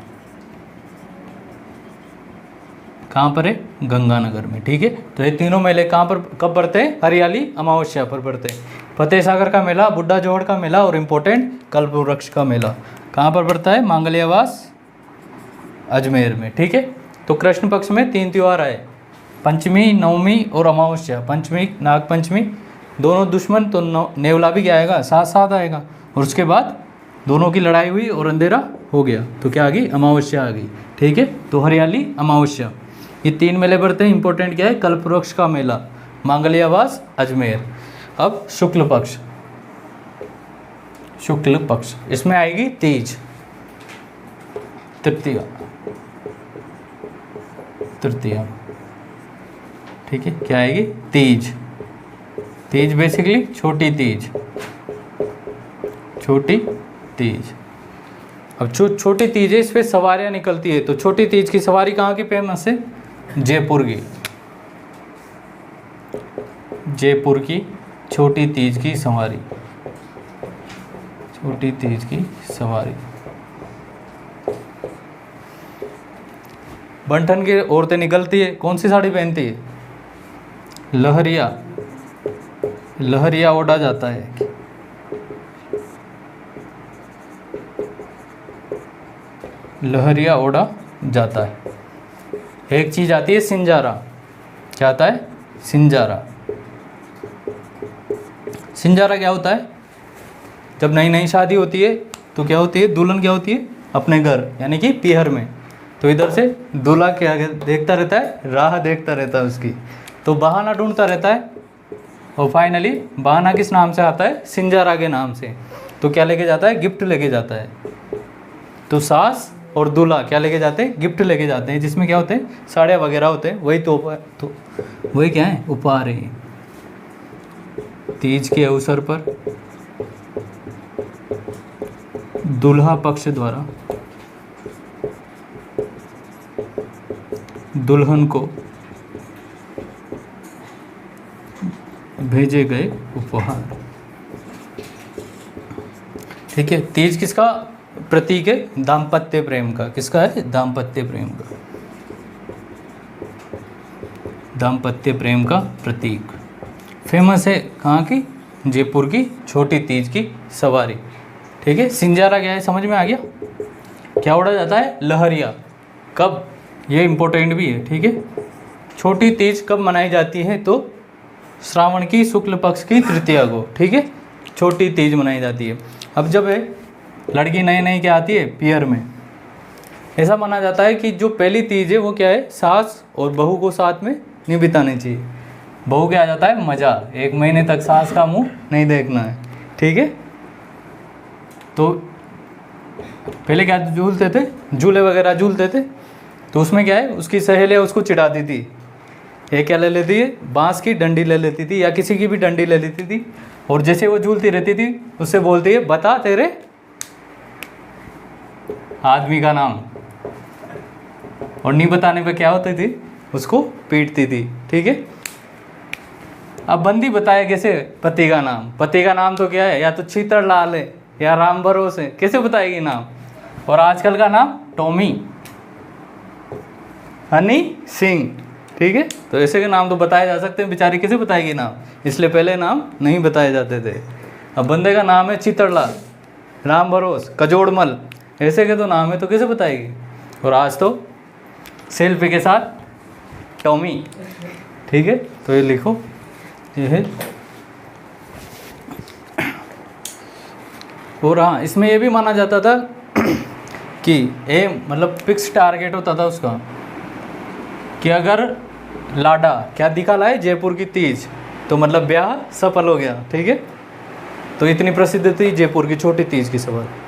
कहाँ पर है? गंगानगर में। ठीक है, तो ये तीनों मेले कहाँ पर कब बढ़ते हैं? हरियाली अमावस्या पर बढ़ते हैं। फतेह सागर का मेला, बुड्ढा जोहड़ का मेला, और इम्पोर्टेंट कल्प वृक्ष का मेला कहाँ पर बढ़ता है? मांगलियावास अजमेर में। ठीक है, तो कृष्ण पक्ष में 3 त्योहार आए, पंचमी, नवमी और अमावस्या। पंचमी नाग पंचमी, दोनों दुश्मन, तो नेवला भी क्या आएगा? साथ साथ आएगा, और उसके बाद दोनों की लड़ाई हुई और अंधेरा हो गया, तो क्या आ गई? अमावस्या आ गई। ठीक है, तो हरियाली अमावस्या, ये 3 मेले बढ़ते हैं। इंपॉर्टेंट क्या है? कल्प वृक्ष का मेला, मांगलियावास अजमेर। अब शुक्ल पक्ष, शुक्ल पक्ष, इसमें आएगी तीज, तृतीया, तृतीया। ठीक है, क्या आएगी? तीज। तीज बेसिकली छोटी तीज, छोटी तीज। अब छोटी तीज है, इस पर सवारियाँ निकलती है, तो छोटी तीज की सवारी कहाँ की फेमस है? जयपुर की। जयपुर की छोटी तीज की सवारी, छोटी तीज की सवारी। बंठन की औरतें निकलती है, कौन सी साड़ी पहनती है? लहरिया, लहरिया ओढ़ा जाता है। लहरिया ओढ़ा जाता है। एक चीज आती है सिंजारा, क्या आता है? सिंजारा। सिंजारा क्या होता है? जब नई नई शादी होती है तो क्या होती है, दुल्हन क्या होती है, अपने घर यानी कि पीहर में। तो इधर से दूल्हा क्या देखता रहता है, राह देखता रहता है उसकी, तो बहाना ढूंढता रहता है। और फाइनली बहाना किस नाम से आता है, सिंजारा के नाम से। तो क्या लेके जाता है, गिफ्ट लेके जाता है। तो सास और दूल्हा क्या लेके जाते हैं, गिफ्ट लेके जाते हैं, जिसमें क्या होते हैं, साड़ियाँ वगैरह होते हैं। वही तो वही क्या है, उपहार है। तीज के अवसर पर दूल्हा पक्ष द्वारा दुल्हन को भेजे गए उपहार। ठीक है, तीज किसका प्रतीक है, दाम्पत्य प्रेम का। किसका है, दाम्पत्य प्रेम का, दाम्पत्य प्रेम का प्रतीक। फेमस है कहाँ की, जयपुर की छोटी तीज की सवारी। ठीक है, सिंजारा क्या है, समझ में आ गया। क्या उड़ा जाता है, लहरिया। कब, ये इम्पोर्टेंट भी है। ठीक है, छोटी तीज कब मनाई जाती है, तो श्रावण की शुक्ल पक्ष की तृतीया को। ठीक है, छोटी तीज मनाई जाती है। अब जब है लड़की नई नई क्या आती है, पियर में, ऐसा माना जाता है कि जो पहली तीज है वो क्या है, सास और बहू को साथ में नहीं बितानी चाहिए। बहू क्या आ जाता है, मज़ा, 1 महीने तक सास का मुंह नहीं देखना है। ठीक है, तो पहले क्या झूलते थे, झूले वगैरह झूलते थे, तो उसमें क्या है, उसकी सहेलियाँ उसको चिढ़ाती थी। ये क्या ले लेती है, बांस की डंडी ले लेती थी या किसी की भी डंडी ले लेती थी, और जैसे वो झूलती रहती थी उससे बोलती है, बता तेरे आदमी का नाम। और नहीं बताने पे क्या होती थी, उसको पीटती थी। ठीक है, अब बंदी बताए कैसे पति का नाम। पति का नाम तो क्या है, या तो चीतर लाल है या राम भरोस है, कैसे बताएगी नाम। और आजकल का नाम टॉमी, हनी सिंह। ठीक है, तो ऐसे के नाम तो बताए जा सकते हैं, बेचारी कैसे बताएगी नाम, इसलिए पहले नाम नहीं बताए जाते थे। अब बंदे का नाम है चितरलाल, राम भरोस, कजोड़मल, ऐसे के तो नाम है, तो कैसे बताएगी। और आज तो सेल्फी के साथ टॉमी। ठीक है, तो ये लिखो, ये है। और हाँ, इसमें ये भी माना जाता था कि एम मतलब फिक्स टारगेट होता था उसका, कि अगर लाडा क्या दिखा लाए, जयपुर की तीज, तो मतलब ब्याह सफल हो गया। ठीक है, तो इतनी प्रसिद्ध थी जयपुर की छोटी तीज की सवारी।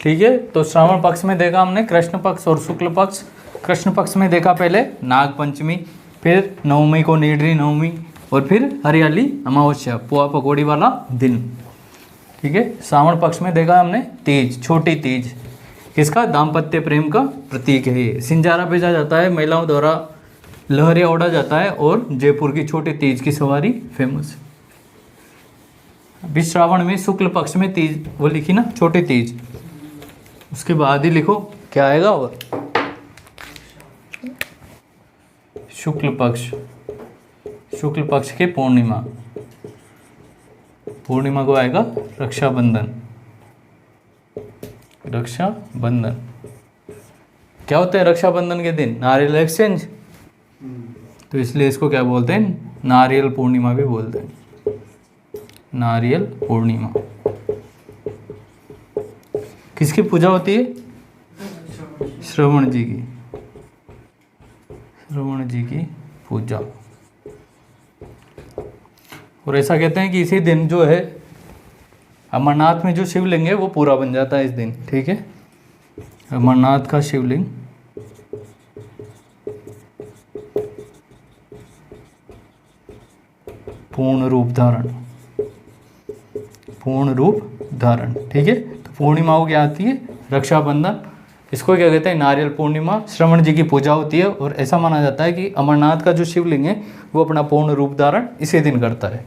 ठीक है, तो श्रावण पक्ष में देखा हमने कृष्ण पक्ष और शुक्ल पक्ष। कृष्ण पक्ष में देखा पहले नाग पंचमी, फिर नवमी को नीडरी नवमी, और फिर हरियाली अमावस्या, पुआ पकौड़ी वाला दिन। ठीक है, श्रावण पक्ष में देखा हमने तीज, छोटी तीज, किसका, दाम्पत्य प्रेम का प्रतीक है ये। सिंजारा भेजा जाता है, महिलाओं द्वारा लहरिया उड़ा जाता है, और जयपुर की छोटी तीज की सवारी फेमस है। अभी श्रावण में शुक्ल पक्ष में तीज वो लिखी ना, छोटी तीज, उसके बाद ही लिखो क्या आएगा, और शुक्ल पक्ष, शुक्ल पक्ष के पूर्णिमा, पूर्णिमा को आएगा रक्षाबंधन। रक्षाबंधन क्या होता है, रक्षाबंधन के दिन नारियल एक्सचेंज, तो इसलिए इसको क्या बोलते हैं, नारियल पूर्णिमा भी बोलते हैं, नारियल पूर्णिमा। किसकी पूजा होती है, श्रवण जी की, श्रवण जी की पूजा। और ऐसा कहते हैं कि इसी दिन जो है अमरनाथ में जो शिवलिंग है वो पूरा बन जाता है इस दिन। ठीक है, अमरनाथ का शिवलिंग पूर्ण रूप धारण, पूर्ण रूप धारण। ठीक है, तो पूर्णिमा को क्या आती है, रक्षाबंधन, इसको क्या कहते हैं, नारियल पूर्णिमा। श्रवण जी की पूजा होती है, और ऐसा माना जाता है कि अमरनाथ का जो शिवलिंग है वो अपना पूर्ण रूप धारण इसी दिन करता है।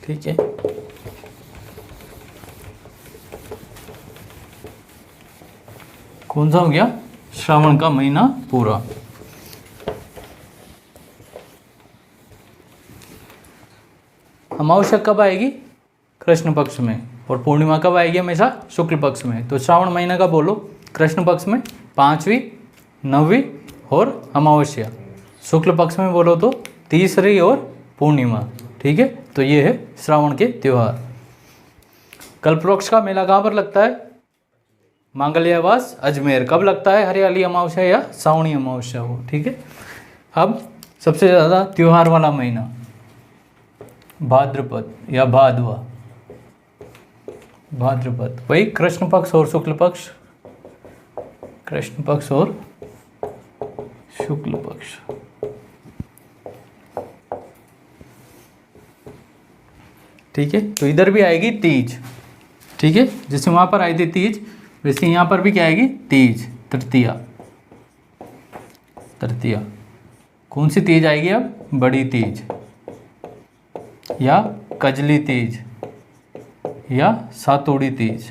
ठीक है। कौन सा हो गया? श्रावण का महीना पूरा। अमावस्या कब आएगी? कृष्ण पक्ष में। और पूर्णिमा कब आएगी? हमेशा शुक्ल पक्ष में। तो श्रावण महीना का बोलो कृष्ण पक्ष में 5वीं, 9वीं और अमावस्या। शुक्ल पक्ष में बोलो तो 3री और पूर्णिमा। ठीक है, तो ये है श्रावण के त्यौहार। कल्पवृक्ष का मेला कहाँ पर लगता है? मांगल्यावास अजमेर। कब लगता है? हरियाली अमावस्या या श्रावणी अमावस्या हो। ठीक है। अब सबसे ज़्यादा त्यौहार वाला महीना भाद्रपद या भादवा। भाद्रपद वही कृष्ण पक्ष और शुक्ल पक्ष, कृष्ण पक्ष और शुक्ल पक्ष। ठीक है, तो इधर भी आएगी तीज। ठीक है, जैसे वहां पर आई थी तीज, वैसे यहाँ पर भी क्या आएगी? तीज, तृतीया। तृतीया कौन सी तीज आएगी अब? बड़ी तीज या कजली तीज या सातोड़ी तीज।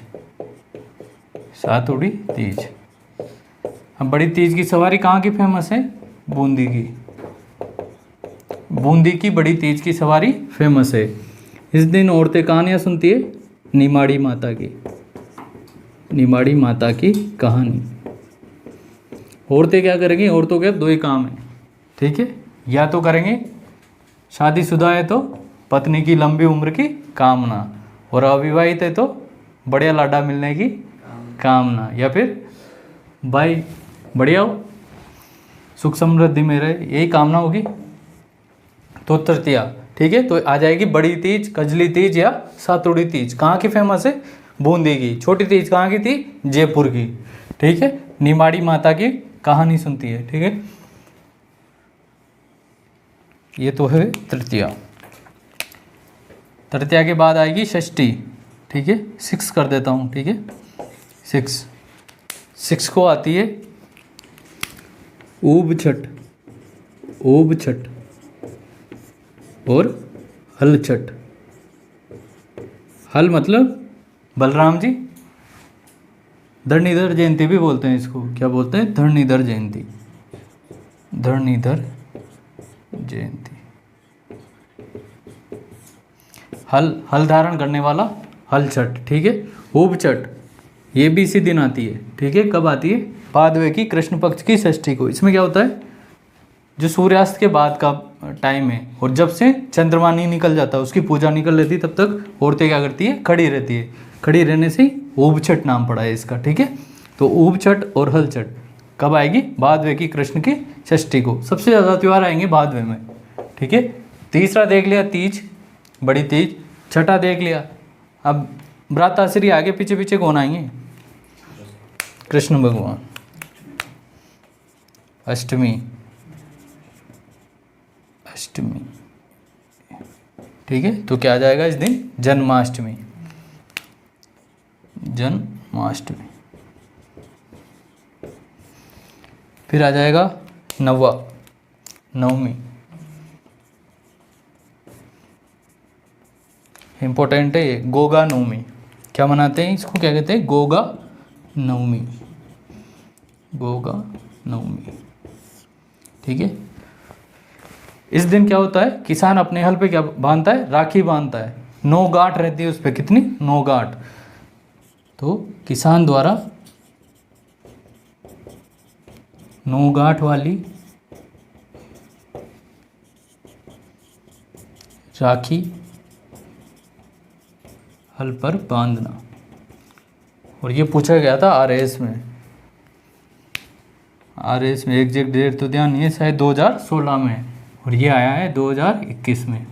सातोड़ी तीज। अब बड़ी तीज की सवारी कहाँ की फेमस है? बूंदी की। बूंदी की बड़ी तीज की सवारी फेमस है। इस दिन औरतें कहानियाँ सुनती है निमाड़ी माता की। निमाड़ी माता की कहानी। औरतें क्या करेंगी? औरतों के 2 ही काम है। ठीक है, या तो करेंगे शादीशुदा है तो पत्नी की लंबी उम्र की कामना, और अविवाहित है तो बढ़िया लाडा मिलने की कामना, या फिर भाई बढ़िया हो, सुख समृद्धि में रहे, यही कामना होगी। तो तृतीया। ठीक है, तो आ जाएगी बड़ी तीज, कजली तीज या सातोड़ी तीज। कहाँ की फेमस है? बूंदी की। छोटी तीज कहाँ की थी? जयपुर की। ठीक है, निमाड़ी माता की कहानी सुनती है। ठीक है, ये तो है तृतीया। तृतीया के बाद आएगी षष्ठी। ठीक है, 6 कर देता हूँ। ठीक है, 6 को आती है ऊब छठ, ऊब छठ और हल छठ। हल मतलब बलराम जी। धरणीधर जयंती भी बोलते हैं इसको। क्या बोलते हैं? धरणीधर जयंती। धरणीधर जयंती। हल धारण करने वाला हल छठ। ठीक है, ऊब छठ ये भी इसी दिन आती है। ठीक है, कब आती है? भादवे की कृष्ण पक्ष की षष्ठी को। इसमें क्या होता है? जो सूर्यास्त के बाद का टाइम है और जब से चंद्रमा नहीं निकल जाता, उसकी पूजा निकल लेती, तब तक औरतें क्या करती है? खड़ी रहती है। खड़ी रहने से ऊब छठ नाम पड़ा है इसका। ठीक है, तो ऊब छठ और हल छठ कब आएगी? भादवे की कृष्ण की षष्ठी को। सबसे ज़्यादा त्यौहार आएंगे भादवे में। ठीक है, तीसरा देख लिया तीज, बड़ी तीज। छठा देख लिया। अब व्रताश्री आगे पीछे पीछे कौन आएंगे? कृष्ण भगवान। अष्टमी, अष्टमी। ठीक है, तो क्या आ जाएगा इस दिन? जन्माष्टमी। जन्माष्टमी। फिर आ जाएगा नवमी। इंपॉर्टेंट है ये, गोगा नवमी। क्या मनाते हैं इसको? क्या कहते हैं? गोगा नवमी। गोगा नवमी। ठीक है, इस दिन क्या होता है? किसान अपने हल पे क्या बांधता है? राखी बांधता है। 9 गांठ रहती है उस पर। कितनी? 9 गांठ। तो किसान द्वारा 9 गांठ वाली राखी हल पर बांधना। और ये पूछा गया था आरएएस में। आरएएस में एग्जैक्ट डेट तो ध्यान नहीं है, शायद 2016 में, और ये आया है 2021 में।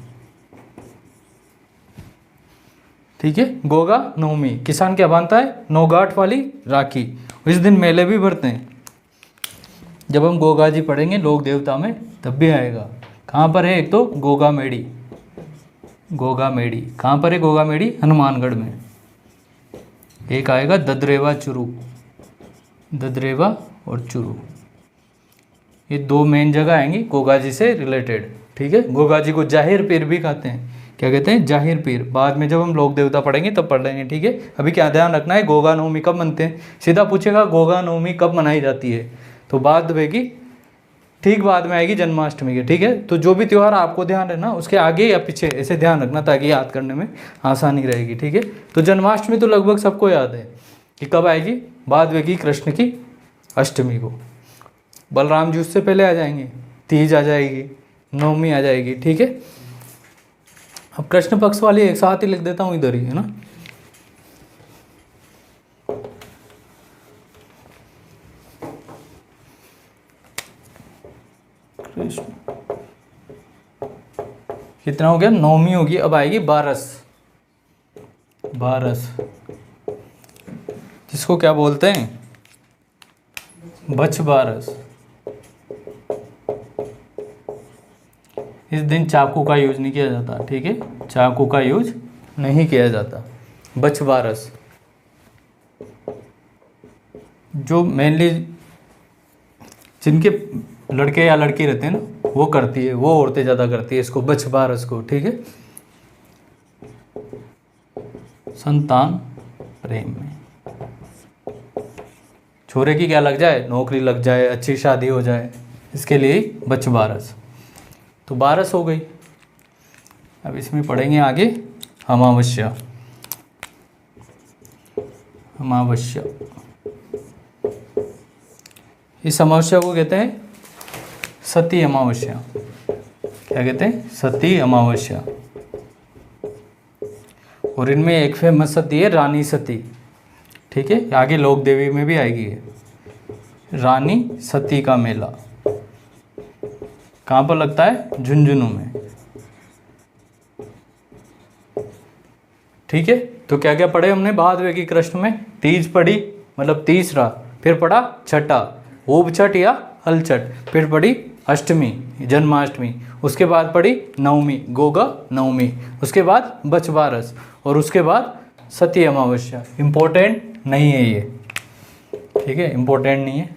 ठीक है, गोगा नवमी। किसान क्या बांधता है? 9 गांठ वाली राखी। इस दिन मेले भी भरते हैं। जब हम गोगा जी पढ़ेंगे लोक देवता में, तब भी आएगा। कहाँ पर है? एक तो गोगा मेड़ी। गोगा मेड़ी कहाँ पर है? गोगा मेड़ी हनुमानगढ़ में। एक आएगा ददरेवा चुरू। ददरेवा और चुरू, ये 2 मेन जगह आएंगी गोगा जी से रिलेटेड। ठीक है, गोगा जी को जाहिर पीर भी कहते हैं। क्या कहते हैं, जाहिर पीर। बाद में जब हम लोक देवता पढ़ेंगे तब पढ़ लेंगे, ठीक है। अभी क्या ध्यान रखना है, गोगा नवमी कब मनते हैं। सीधा पूछेगा गोगा नवमी कब मनाई जाती है, तो बाद में ठीक बाद में आएगी जन्माष्टमी के, ठीक है। तो जो भी त्यौहार आपको ध्यान रहना उसके आगे या पीछे ऐसे ध्यान रखना ताकि याद करने में आसानी रहेगी, ठीक है। तो जन्माष्टमी तो लगभग सबको याद है कि कब आएगी, बाद में कृष्ण की अष्टमी को। बलराम जी उससे पहले आ जाएंगे, तीज आ जाएगी, नवमी आ जाएगी, ठीक है। अब कृष्ण पक्ष वाली एक साथ ही लिख देता हूँ इधर ही, है ना। कृष्ण कितना हो गया, नवमी होगी, अब आएगी बारस। बारस जिसको क्या बोलते हैं, बछ बारस। इस दिन चाकू का यूज नहीं किया जाता, ठीक है, चाकू का यूज नहीं किया जाता। बछ बारस जो मेनली जिनके लड़के या लड़की रहते हैं ना वो करती है, वो औरतें ज़्यादा करती है इसको, बछ बारस को, ठीक है। संतान प्रेम में छोरे की क्या लग जाए, नौकरी लग जाए, अच्छी शादी हो जाए, इसके लिए ही बछ बारस। तो बारस हो गई। अब इसमें पढ़ेंगे आगे अमावस्या। अमावस्या, इस अमावस्या को कहते हैं सती अमावस्या। क्या कहते हैं, सती अमावस्या। और इनमें एक फेमस सती है रानी सती, ठीक है, आगे लोक देवी में भी आएगी है। रानी सती का मेला कहाँ पर लगता है, झुंझुनू में, ठीक है। तो क्या क्या पढ़े हमने, बाद में कृष्ण में तीज पढ़ी, मतलब तीसरा, फिर पढ़ा छठा ऊब छठ या हल छठ, फिर पढ़ी अष्टमी जन्माष्टमी, उसके बाद पढ़ी नवमी गोगा नवमी, उसके बाद बछ बारस, और उसके बाद सती अमावस्या। इम्पोर्टेंट नहीं है ये, ठीक है, इम्पोर्टेंट नहीं है।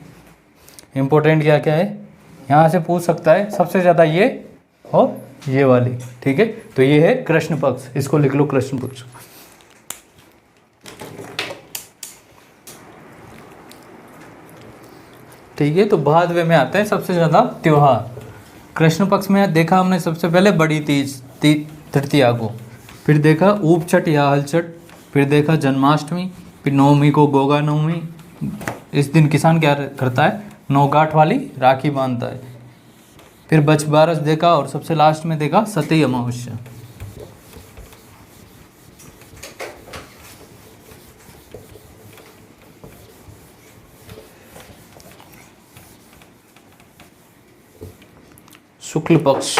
इम्पोर्टेंट क्या क्या है, यहाँ से पूछ सकता है सबसे ज़्यादा ये और ये वाली, ठीक है। तो ये है कृष्ण पक्ष, इसको लिख लो कृष्ण पक्ष। ठीक है। तो बाद में आते हैं सबसे ज़्यादा त्योहार। कृष्ण पक्ष में देखा हमने सबसे पहले बड़ी तीज तृतीया को, फिर देखा ऊप छठ या हल छठ, फिर देखा जन्माष्टमी, फिर नवमी को गोगा नवमी। इस दिन किसान क्या करता है, नौगांठ वाली राखी बांधता है। फिर बछ बारस देखा और सबसे लास्ट में देखा सती अमावस्या। शुक्ल पक्ष,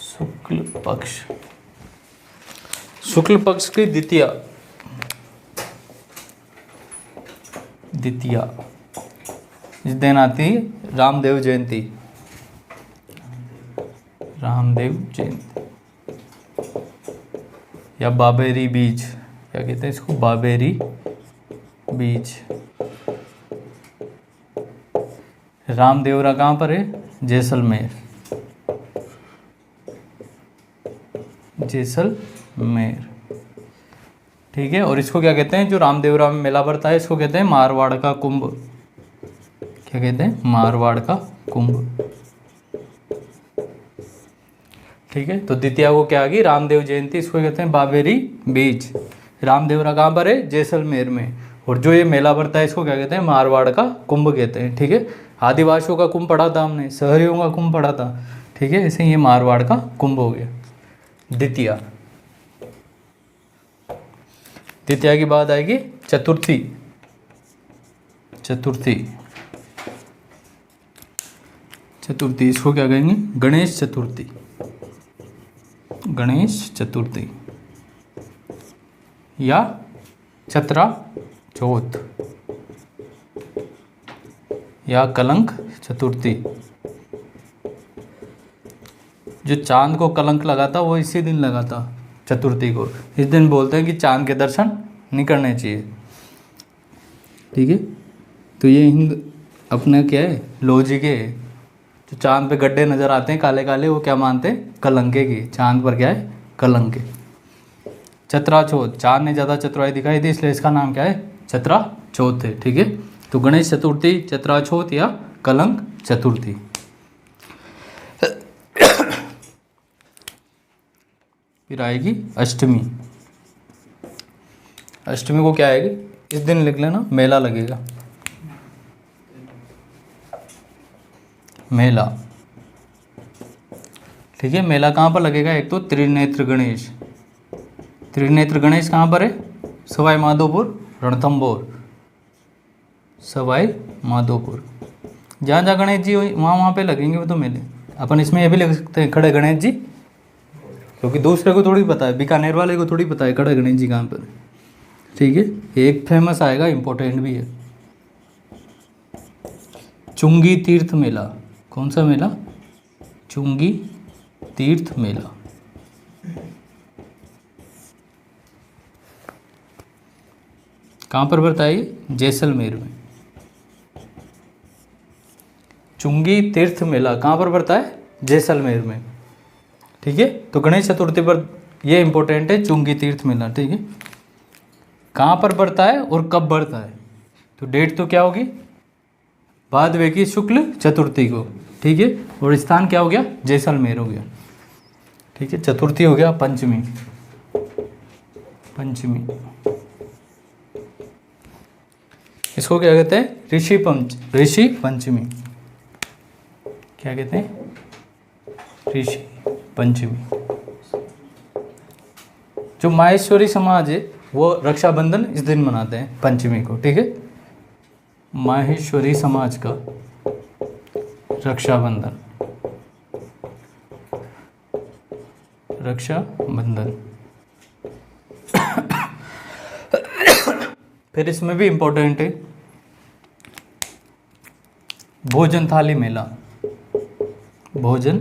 शुक्ल पक्ष, शुक्ल पक्ष की द्वितीया, द्वितीया इस दिन आती है रामदेव जयंती। रामदेव जयंती या बाबेरी बीज, क्या कहते हैं इसको, बाबेरी बीज। रामदेवरा कहाँ पर है, जैसलमेर, जैसलमेर, ठीक है। और इसको क्या कहते हैं, जो रामदेवरा में मेला भरता है इसको कहते हैं मारवाड़ का कुंभ। क्या कहते हैं, मारवाड़ का कुंभ, ठीक है। तो द्वितीया को क्या आ गई, रामदेव जयंती, इसको कहते हैं बाबेरी बीज। रामदेवरा कहाँ पर है, जैसलमेर में। और जो ये मेला भरता है इसको क्या कहते हैं, मारवाड़ का कुंभ कहते हैं, ठीक है। आदिवासियों का कुंभ पढ़ा था हमने, शहरियों का कुंभ पढ़ा था, ठीक है। ऐसे ये मारवाड़ का कुंभ हो गया द्वितीया। द्वितीया की बाद आएगी चतुर्थी। चतुर्थी, चतुर्थी इसको क्या कहेंगे, गणेश चतुर्थी। गणेश चतुर्थी या चतरा चौथ या कलंक चतुर्थी। जो चांद को कलंक लगाता वो इसी दिन लगाता, चतुर्थी को। इस दिन बोलते हैं कि चांद के दर्शन नहीं करने चाहिए, ठीक है। तो ये हिंद अपना क्या है, लॉजिक है, जो चांद पे गड्ढे नजर आते हैं काले काले, वो क्या मानते हैं? कलंके की। चांद पर क्या है? कलंके। चतराचौथ, चांद ने ज़्यादा चतुराई दिखाई थी इसलिए इसका नाम क्या है? चतराचौथ है। ठीक है, तो गणेश चतुर्थी, चतराचौथ या कलंक चतुर्थी। फिर आएगी अष्टमी। अष्टमी को क्या आएगी? इस दिन लिख लेना, मेला लगेगा। मेला, ठीक है। मेला कहाँ पर लगेगा? एक तो त्रिनेत्र गणेश। त्रिनेत्र गणेश कहाँ पर है? सवाई माधोपुर, रणथंभौर, सवाई माधोपुर। जहाँ जहाँ गणेश जी हुई वहाँ पे लगेंगे वो तो मेले। अपन इसमें ये भी लिख सकते हैं खड़े गणेश जी, क्योंकि दूसरे को थोड़ी पता है, बीकानेर वाले को थोड़ी पता है खड़े गणेश जी कहाँ पर है। ठीक है, एक फेमस आएगा, इम्पोर्टेंट भी है। चुंगी तीर्थ मेला। कौन सा मेला? चुंगी तीर्थ मेला। कहाँ पर पड़ता है ये? जैसलमेर में। चुंगी तीर्थ मेला कहाँ पर पड़ता है? जैसलमेर में। ठीक है, तो गणेश चतुर्थी पर ये इंपॉर्टेंट है, चुंगी तीर्थ मेला। ठीक है, कहाँ पर पड़ता है और कब पड़ता है? तो डेट तो क्या होगी? भादवे की शुक्ल चतुर्थी को। ठीक है, और स्थान क्या हो गया? जैसलमेर हो गया। ठीक है, चतुर्थी हो गया पंचमी। पंचमी इसको क्या कहते हैं? ऋषि पंचमी। क्या कहते हैं? ऋषि पंचमी। जो माहेश्वरी समाज है वो रक्षाबंधन इस दिन मनाते हैं, पंचमी को। ठीक है, माहेश्वरी समाज का रक्षाबंधन, रक्षाबंधन। फिर इसमें भी इंपॉर्टेंट है भोजन थाली मेला। भोजन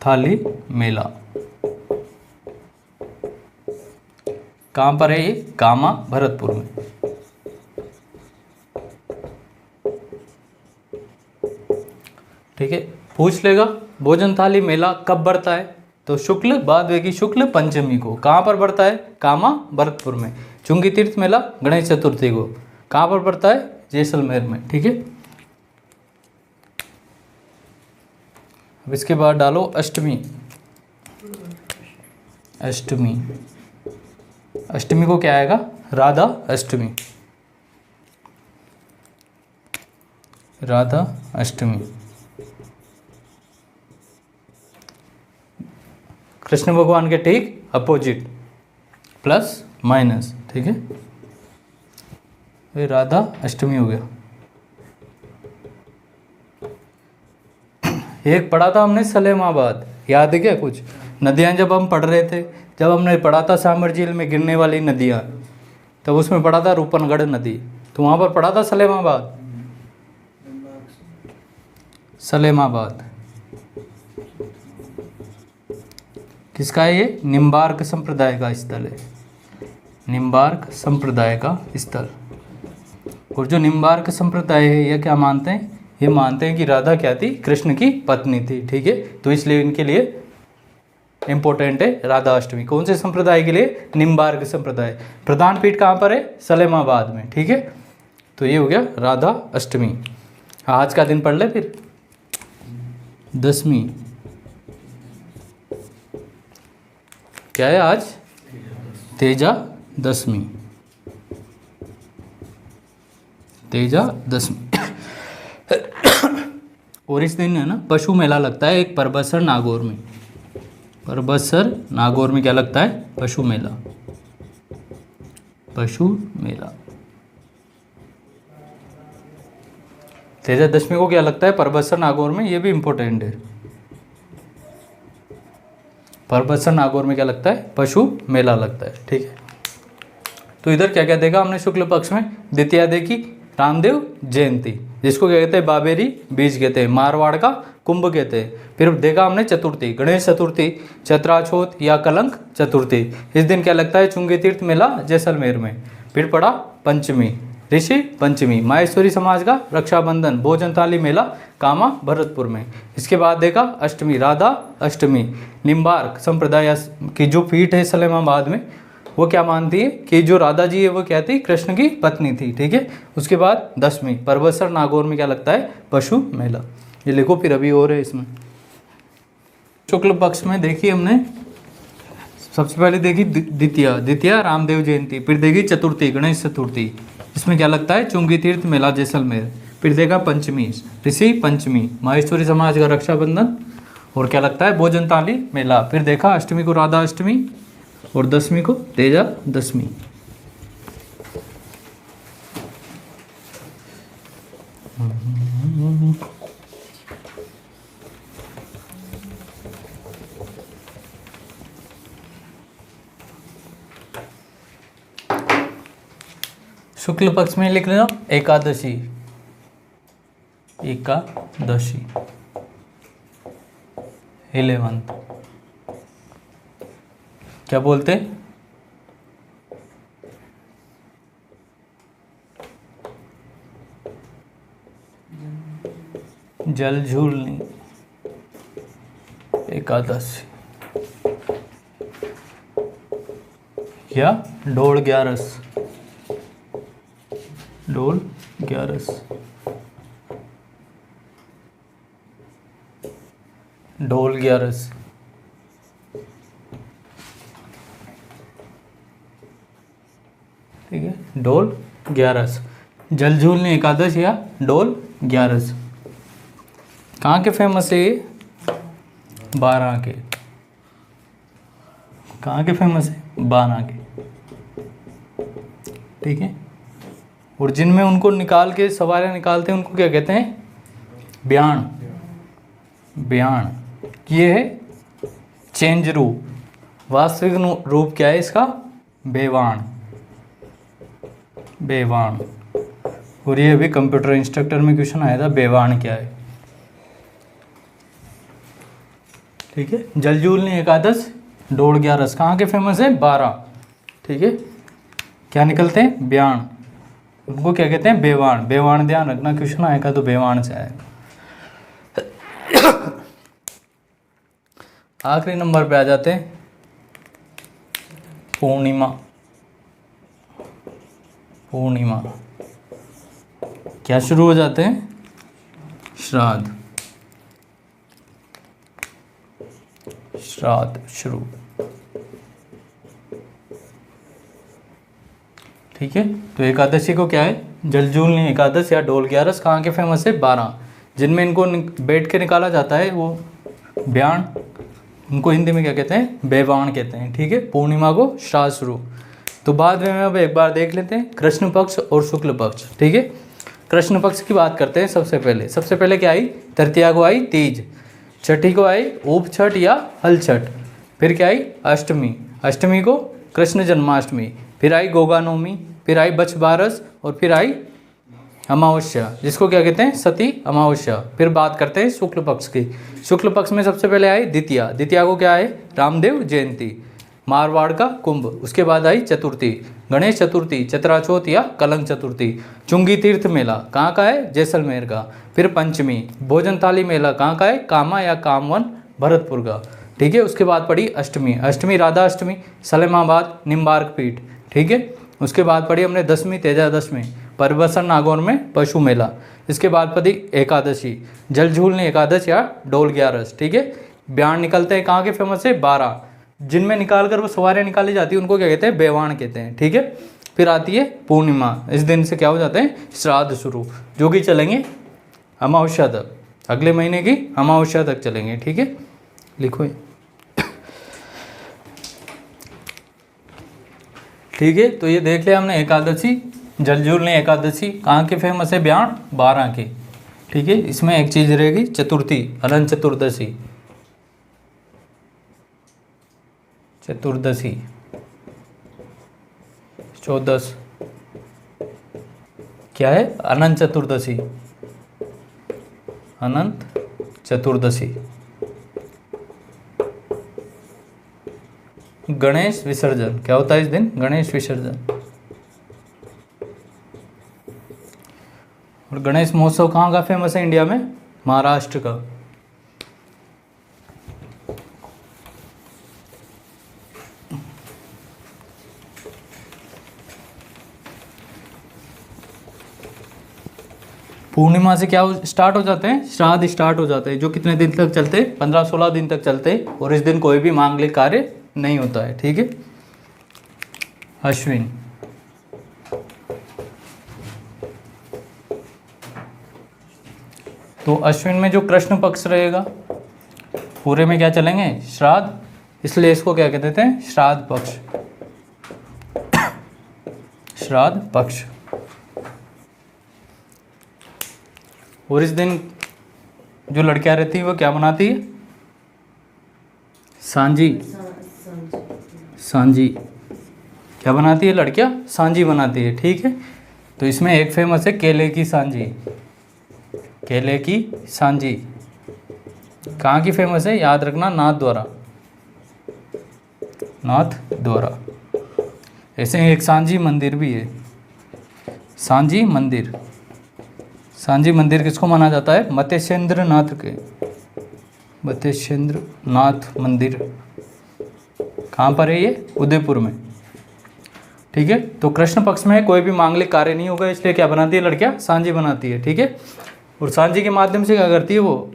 थाली मेला कहाँ पर है? ये कामा भरतपुर में। ठीक है, पूछ लेगा भोजन थाली मेला कब बढ़ता है? तो शुक्ल भादवे की शुक्ल पंचमी को। कहाँ पर बढ़ता है? कामा भरतपुर में। चुंगी तीर्थ मेला गणेश चतुर्थी को। कहाँ पर बढ़ता है? जैसलमेर में। ठीक है, अब इसके बाद डालो अष्टमी। अष्टमी, अष्टमी को क्या आएगा? राधा अष्टमी। राधा अष्टमी कृष्ण भगवान के ठीक अपोजिट, प्लस माइनस। ठीक है, ये राधा अष्टमी हो गया। एक पढ़ा था हमने सलेमाबाद, याद है क्या कुछ? नदियाँ जब हम पढ़ रहे थे, जब हमने पढ़ा था सामर झील में गिरने वाली नदियाँ, तब उसमें पढ़ा था रूपनगढ़ नदी, तो वहाँ पर पढ़ा था सलेमाबाद। सलेमाबाद किसका है? ये निम्बार्क संप्रदाय का स्थल है। निम्बार्क संप्रदाय का स्थल। और जो निम्बार्क संप्रदाय है ये क्या मानते हैं? ये मानते हैं कि राधा क्या थी? कृष्ण की पत्नी थी। ठीक है, तो इसलिए इनके लिए इंपॉर्टेंट है राधा अष्टमी। कौन से संप्रदाय के लिए? निम्बार्क संप्रदाय। प्रधान पीठ कहाँ पर है? सलेमाबाद में। ठीक है, तो ये हो गया राधा अष्टमी। आज का दिन पढ़ ले। फिर 10वीं क्या है आज? तेजा दशमी। तेजा दशमी। और इस दिन है ना पशु मेला लगता है एक परबसर नागौर में। परबसर नागौर में क्या लगता है? पशु मेला। पशु मेला। तेजा दशमी को क्या लगता है? परबसर नागौर में। ये भी इंपॉर्टेंट है। परबसर नागौर में क्या लगता है? पशु मेला लगता है। ठीक है, तो इधर क्या क्या देखा हमने? शुक्ल पक्ष में द्वितीया देखी, रामदेव जयंती, जिसको क्या कहते हैं? बाबेरी बीज कहते हैं, मारवाड़ का कुंभ कहते हैं। फिर देखा हमने चतुर्थी, गणेश चतुर्थी, चतराचौथ या कलंक चतुर्थी। इस दिन क्या लगता है? चुंगी तीर्थ मेला जैसलमेर में। फिर पढ़ा पंचमी, ऋषि पंचमी, माहेश्वरी समाज का रक्षाबंधन, भोजन थाली मेला कामा भरतपुर में। इसके बाद देखा अष्टमी, राधा अष्टमी, निम्बार्क संप्रदाय की जो पीठ है सलेमाबाद में, वो क्या मानती है कि जो राधा जी है वो क्या थी, कृष्ण की पत्नी थी। ठीक है, उसके बाद दशमी, परबसर नागौर में क्या लगता है, पशु मेला। ये लिखो फिर अभी और है इसमें। शुक्ल पक्ष में देखी हमने, सबसे पहले देखी द्वितीया, द्वितीया रामदेव जयंती, फिर देखी चतुर्थी गणेश चतुर्थी, इसमें क्या लगता है, चुंगी तीर्थ मेला जैसलमेर। फिर देखा पंचमी, ऋषि पंचमी, माहेश्वरी समाज का रक्षाबंधन, और क्या लगता है, भोजन थाली मेला। फिर देखा अष्टमी को राधा अष्टमी और दशमी को तेजा दशमी। शुक्ल पक्ष में लिख लेना एकादशी, एकादशी 11, क्या बोलते, जल झूलनी एकादशी या डोल ग्यारस, डोल ग्यारस, डोल ग्यारस। ठीक है, डोल ग्यारस, जल झूलनी एकादश या डोल ग्यारस। कहाँ के फेमस है ये, 12 के। कहाँ के फेमस है, 12 के। ठीक है, और जिनमें उनको निकाल के सवारियाँ निकालते हैं उनको क्या कहते हैं, ब्याण। ब्याण ये है चेंज रूप, वास्तविक रूप क्या है इसका, बेवाण, बेवाण। और ये अभी कंप्यूटर इंस्ट्रक्टर में क्वेश्चन आया था, बेवाण क्या है। ठीक है, जलजूलनी एकादश, डोल ग्यारस, कहाँ के फेमस है, 12। ठीक है, क्या निकलते हैं, ब्याण, उनको क्या कहते हैं, बेवाण। बेवाण ध्यान रखना, क्वेश्चन आएगा तो बेवाण से आएगा। आखिरी नंबर पे आ जाते हैं पूर्णिमा। पूर्णिमा क्या शुरू हो जाते हैं, श्राद्ध, श्राद्ध शुरू। ठीक है, तो एकादशी को क्या है, जलजूलनी एकादश या डोल ग्यारस, कहाँ के फेमस है, 12, जिनमें इनको बैठ के निकाला जाता है वो ब्याण, उनको हिंदी में क्या कहते हैं, बेवाण कहते हैं। ठीक है, पूर्णिमा को श्राद्ध शुरू। तो बाद में अब एक बार देख लेते हैं कृष्ण पक्ष और शुक्ल पक्ष। ठीक है, कृष्ण पक्ष की बात करते हैं। सबसे पहले क्या आई, तृतीया को आई तीज, छठी को आई ऊप छठ या हल छठ, फिर क्या आई अष्टमी, अष्टमी को कृष्ण जन्माष्टमी, फिर आई गोगा नवमी, फिर आई बछ बारस, और फिर आई अमावस्या, जिसको क्या कहते हैं, सती अमावस्या। फिर बात करते हैं शुक्ल पक्ष की। शुक्ल पक्ष में सबसे पहले आई द्वितीया, द्वितीया को क्या है, रामदेव जयंती, मारवाड़ का कुंभ। उसके बाद आई चतुर्थी, गणेश चतुर्थी, चित्रा चौथ या कलंक चतुर्थी, चुंगी तीर्थ मेला, कहाँ का है, जैसलमेर का। फिर पंचमी, भोजन थाली मेला, कहाँ का है, कामा या कामवन, भरतपुर का। ठीक है, उसके बाद पड़ी अष्टमी, अष्टमी राधा अष्टमी, सलेमाबाद निम्बार्क पीठ। ठीक है, उसके बाद पड़ी हमने दशमी तेजा दशमी, परबसर नागौर में पशु मेला। इसके बाद पड़ी एकादशी, जलझूलनी एकादश या डोल ग्यारस। ठीक है, ब्याण निकलते हैं, कहाँ के फेमस है, 12, जिनमें निकाल कर वो सवारियाँ निकाली जाती है उनको क्या कहते हैं, बेवाण कहते हैं। ठीक है, फिर आती है पूर्णिमा, इस दिन से क्या हो जाते हैं, श्राद्ध शुरू, जो कि चलेंगे अमावस्या तक, अगले महीने की अमावस्या तक चलेंगे। ठीक है, लिखो ये। ठीक है, तो ये देख लिया हमने एकादशी, जलजूलनी एकादशी, कहाँ के फेमस है, ब्याण, 12 के। ठीक है, इसमें एक चीज़ रहेगी चतुर्थी, अनंत चतुर्दशी, चतुर्दशी 14 क्या है, अनंत चतुर्दशी, अनंत चतुर्दशी। गणेश विसर्जन, क्या होता है इस दिन, गणेश विसर्जन। और गणेश महोत्सव कहाँ का फेमस है इंडिया में? महाराष्ट्र का। पूर्णिमा से क्या स्टार्ट हो जाते हैं? श्राद्ध स्टार्ट हो जाते हैं, जो कितने दिन तक चलते हैं? 15-16 दिन तक चलते हैं, और इस दिन कोई भी मांगलिक कार्य नहीं होता है। ठीक है। अश्विन, तो अश्विन में जो कृष्ण पक्ष रहेगा, पूरे में क्या चलेंगे? श्राद्ध, इसलिए इसको क्या कहते थे? श्राद्ध पक्ष। श्राद्ध पक्ष। और इस दिन जो लड़कियां रहती हैं वो क्या बनाती है? सांजी। सांजी क्या बनाती है लड़कियां? सांजी बनाती है। ठीक है। तो इसमें एक फेमस है केले की सांजी। केले की सांजी कहाँ की फेमस है? याद रखना, नाथ द्वारा। नाथ द्वारा। ऐसे ही एक सांजी मंदिर भी है, सांजी मंदिर। सांजी मंदिर किसको माना जाता है? मत्स्येंद्र नाथ के। मत्स्येंद्र नाथ मंदिर कहाँ पर है ये? उदयपुर में। ठीक है। तो कृष्ण पक्ष में कोई भी मांगलिक कार्य नहीं होगा, इसलिए क्या बनाती है लड़कियां? सांजी बनाती है। ठीक है। और सांजी के माध्यम से क्या करती है? वो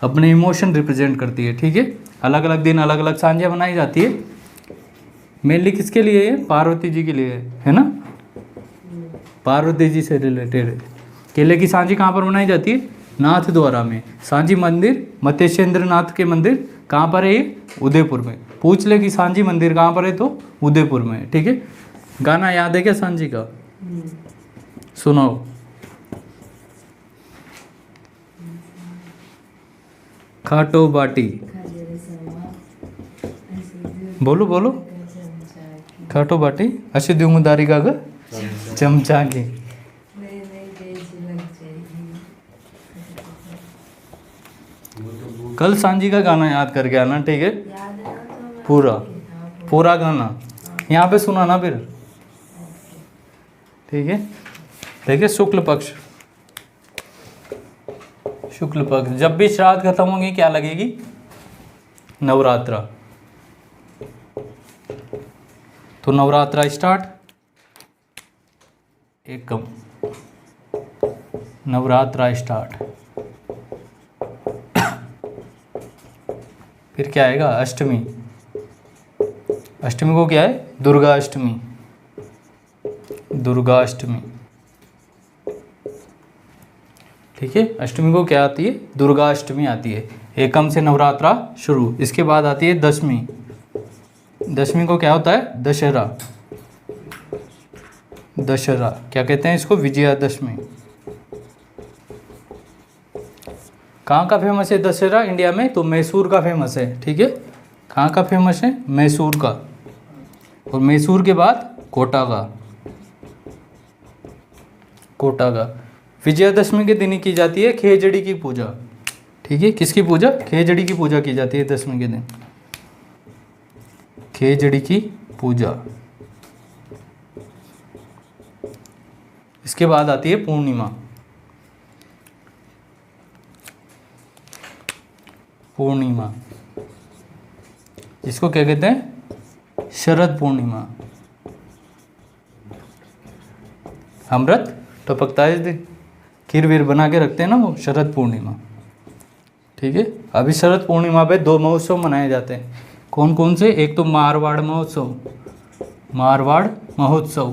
अपने इमोशन रिप्रेजेंट करती है। ठीक है। अलग अलग दिन अलग अलग सांजियाँ बनाई जाती है। मेनली किसके लिए है? पार्वती जी के लिए है ना, पार्वती जी से रिलेटेड है। केले की सांजी कहाँ पर बनाई जाती है? नाथ द्वारा में। सांजी मंदिर मत्स्येंद्र नाथ के मंदिर कहाँ पर है? ये उदयपुर में। पूछ ले कि सांजी मंदिर कहाँ पर है, तो उदयपुर में है। ठीक है। गाना याद है क्या सांजी का? सुनाओ। खाटो बाटी, बोलो बोलो। खाटो बाटी अशी दिवदारी का ग चमचा की। कल सांजी का गाना याद करके आना। ठीक है। पूरा पूरा गाना यहाँ पे सुना ना फिर। ठीक है। देखिए शुक्ल पक्ष। शुक्ल पक्ष जब भी श्राद्ध खत्म होंगी क्या लगेगी? नवरात्रा। तो नवरात्रा स्टार्ट। एकम नवरात्रा स्टार्ट। फिर क्या आएगा? अष्टमी। अष्टमी को क्या है? दुर्गा अष्टमी। दुर्गा अष्टमी। ठीक है। अष्टमी को क्या आती है? दुर्गा अष्टमी आती है। एकम से नवरात्रा शुरू। इसके बाद आती है दशमी। दशमी को क्या होता है? दशहरा। दशहरा क्या कहते हैं इसको? विजयादशमी। कहाँ का फेमस है दशहरा इंडिया में? तो मैसूर का फेमस है। ठीक है। कहाँ का फेमस है? मैसूर का। और मैसूर के बाद कोटा का। कोटा का। विजयादशमी के दिन ही की जाती है खेजड़ी की पूजा। ठीक है। किसकी पूजा? खेजड़ी की पूजा की जाती है दशमी के दिन। खेजड़ी की पूजा। इसके बाद आती है पूर्णिमा। पूर्णिमा इसको क्या कहते हैं? शरद पूर्णिमा। अमृत टपकता है इस दिन, खीर वीर बना के रखते हैं ना, वो शरद पूर्णिमा। ठीक है। अभी शरद पूर्णिमा पे 2 महोत्सव मनाए जाते हैं। कौन कौन से? एक तो मारवाड़ महोत्सव। मारवाड़ महोत्सव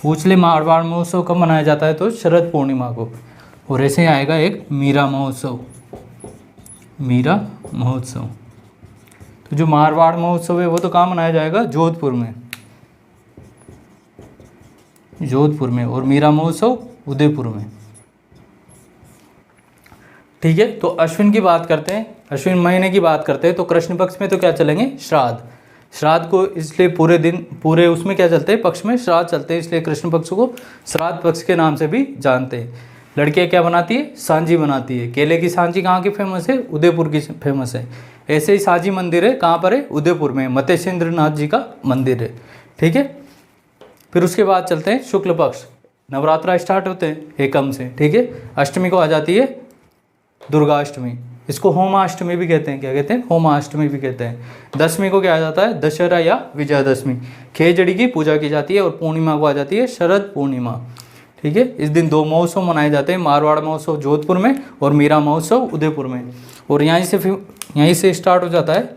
पूछ ले, मारवाड़ महोत्सव कब मनाया जाता है? तो शरद पूर्णिमा को। और ऐसे ही आएगा एक मीरा महोत्सव। मीरा महोत्सव। तो जो मारवाड़ महोत्सव है वो तो कहाँ मनाया जाएगा? जोधपुर में। जोधपुर में। और मीरा महोत्सव उदयपुर में। ठीक है। तो अश्विन की बात करते हैं, अश्विन महीने की बात करते हैं। तो कृष्ण पक्ष में तो क्या चलेंगे? श्राद्ध। श्राद्ध को इसलिए पूरे दिन पूरे उसमें क्या चलते हैं? पक्ष में श्राद्ध चलते हैं, इसलिए कृष्ण पक्ष को श्राद्ध पक्ष के नाम से भी जानते हैं। लड़कियां क्या बनाती है? सांजी बनाती है। केले की सांजी कहाँ की फेमस है? उदयपुर की फेमस है। ऐसे ही सांजी मंदिर है कहाँ पर है? उदयपुर में। मत्स्येंद्र नाथ जी का मंदिर है। ठीक है। फिर उसके बाद चलते हैं शुक्ल पक्ष। नवरात्रा स्टार्ट होते हैं एकम से, ठीक है। अष्टमी को आ जाती है दुर्गा अष्टमी, इसको होमाष्टमी भी कहते हैं। क्या कहते हैं? होमाष्टमी भी कहते हैं। दशमी को क्या आ जाता है? दशहरा या विजयादशमी। खेजड़ी की पूजा की जाती है और पूर्णिमा को आ जाती है शरद पूर्णिमा, ठीक है। इस दिन 2 महोत्सव मनाए जाते हैं, मारवाड़ महोत्सव जोधपुर में और मीरा महोत्सव उदयपुर में। और यहीं से स्टार्ट हो जाता है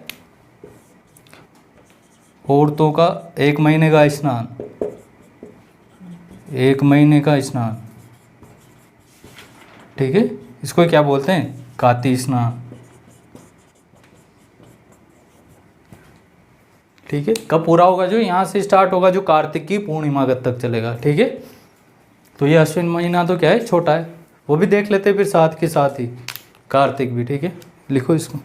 औरतों का 1 महीने का स्नान, 1 महीने का स्नान, ठीक है। इसको क्या बोलते हैं? काती स्नान, ठीक है। कब पूरा होगा? जो यहाँ से स्टार्ट होगा, जो कार्तिक की पूर्णिमा तक चलेगा, ठीक है। तो ये अश्विन महीना तो क्या है? छोटा है, वो भी देख लेते हैं फिर साथ के साथ ही कार्तिक भी, ठीक है। लिखो इसको।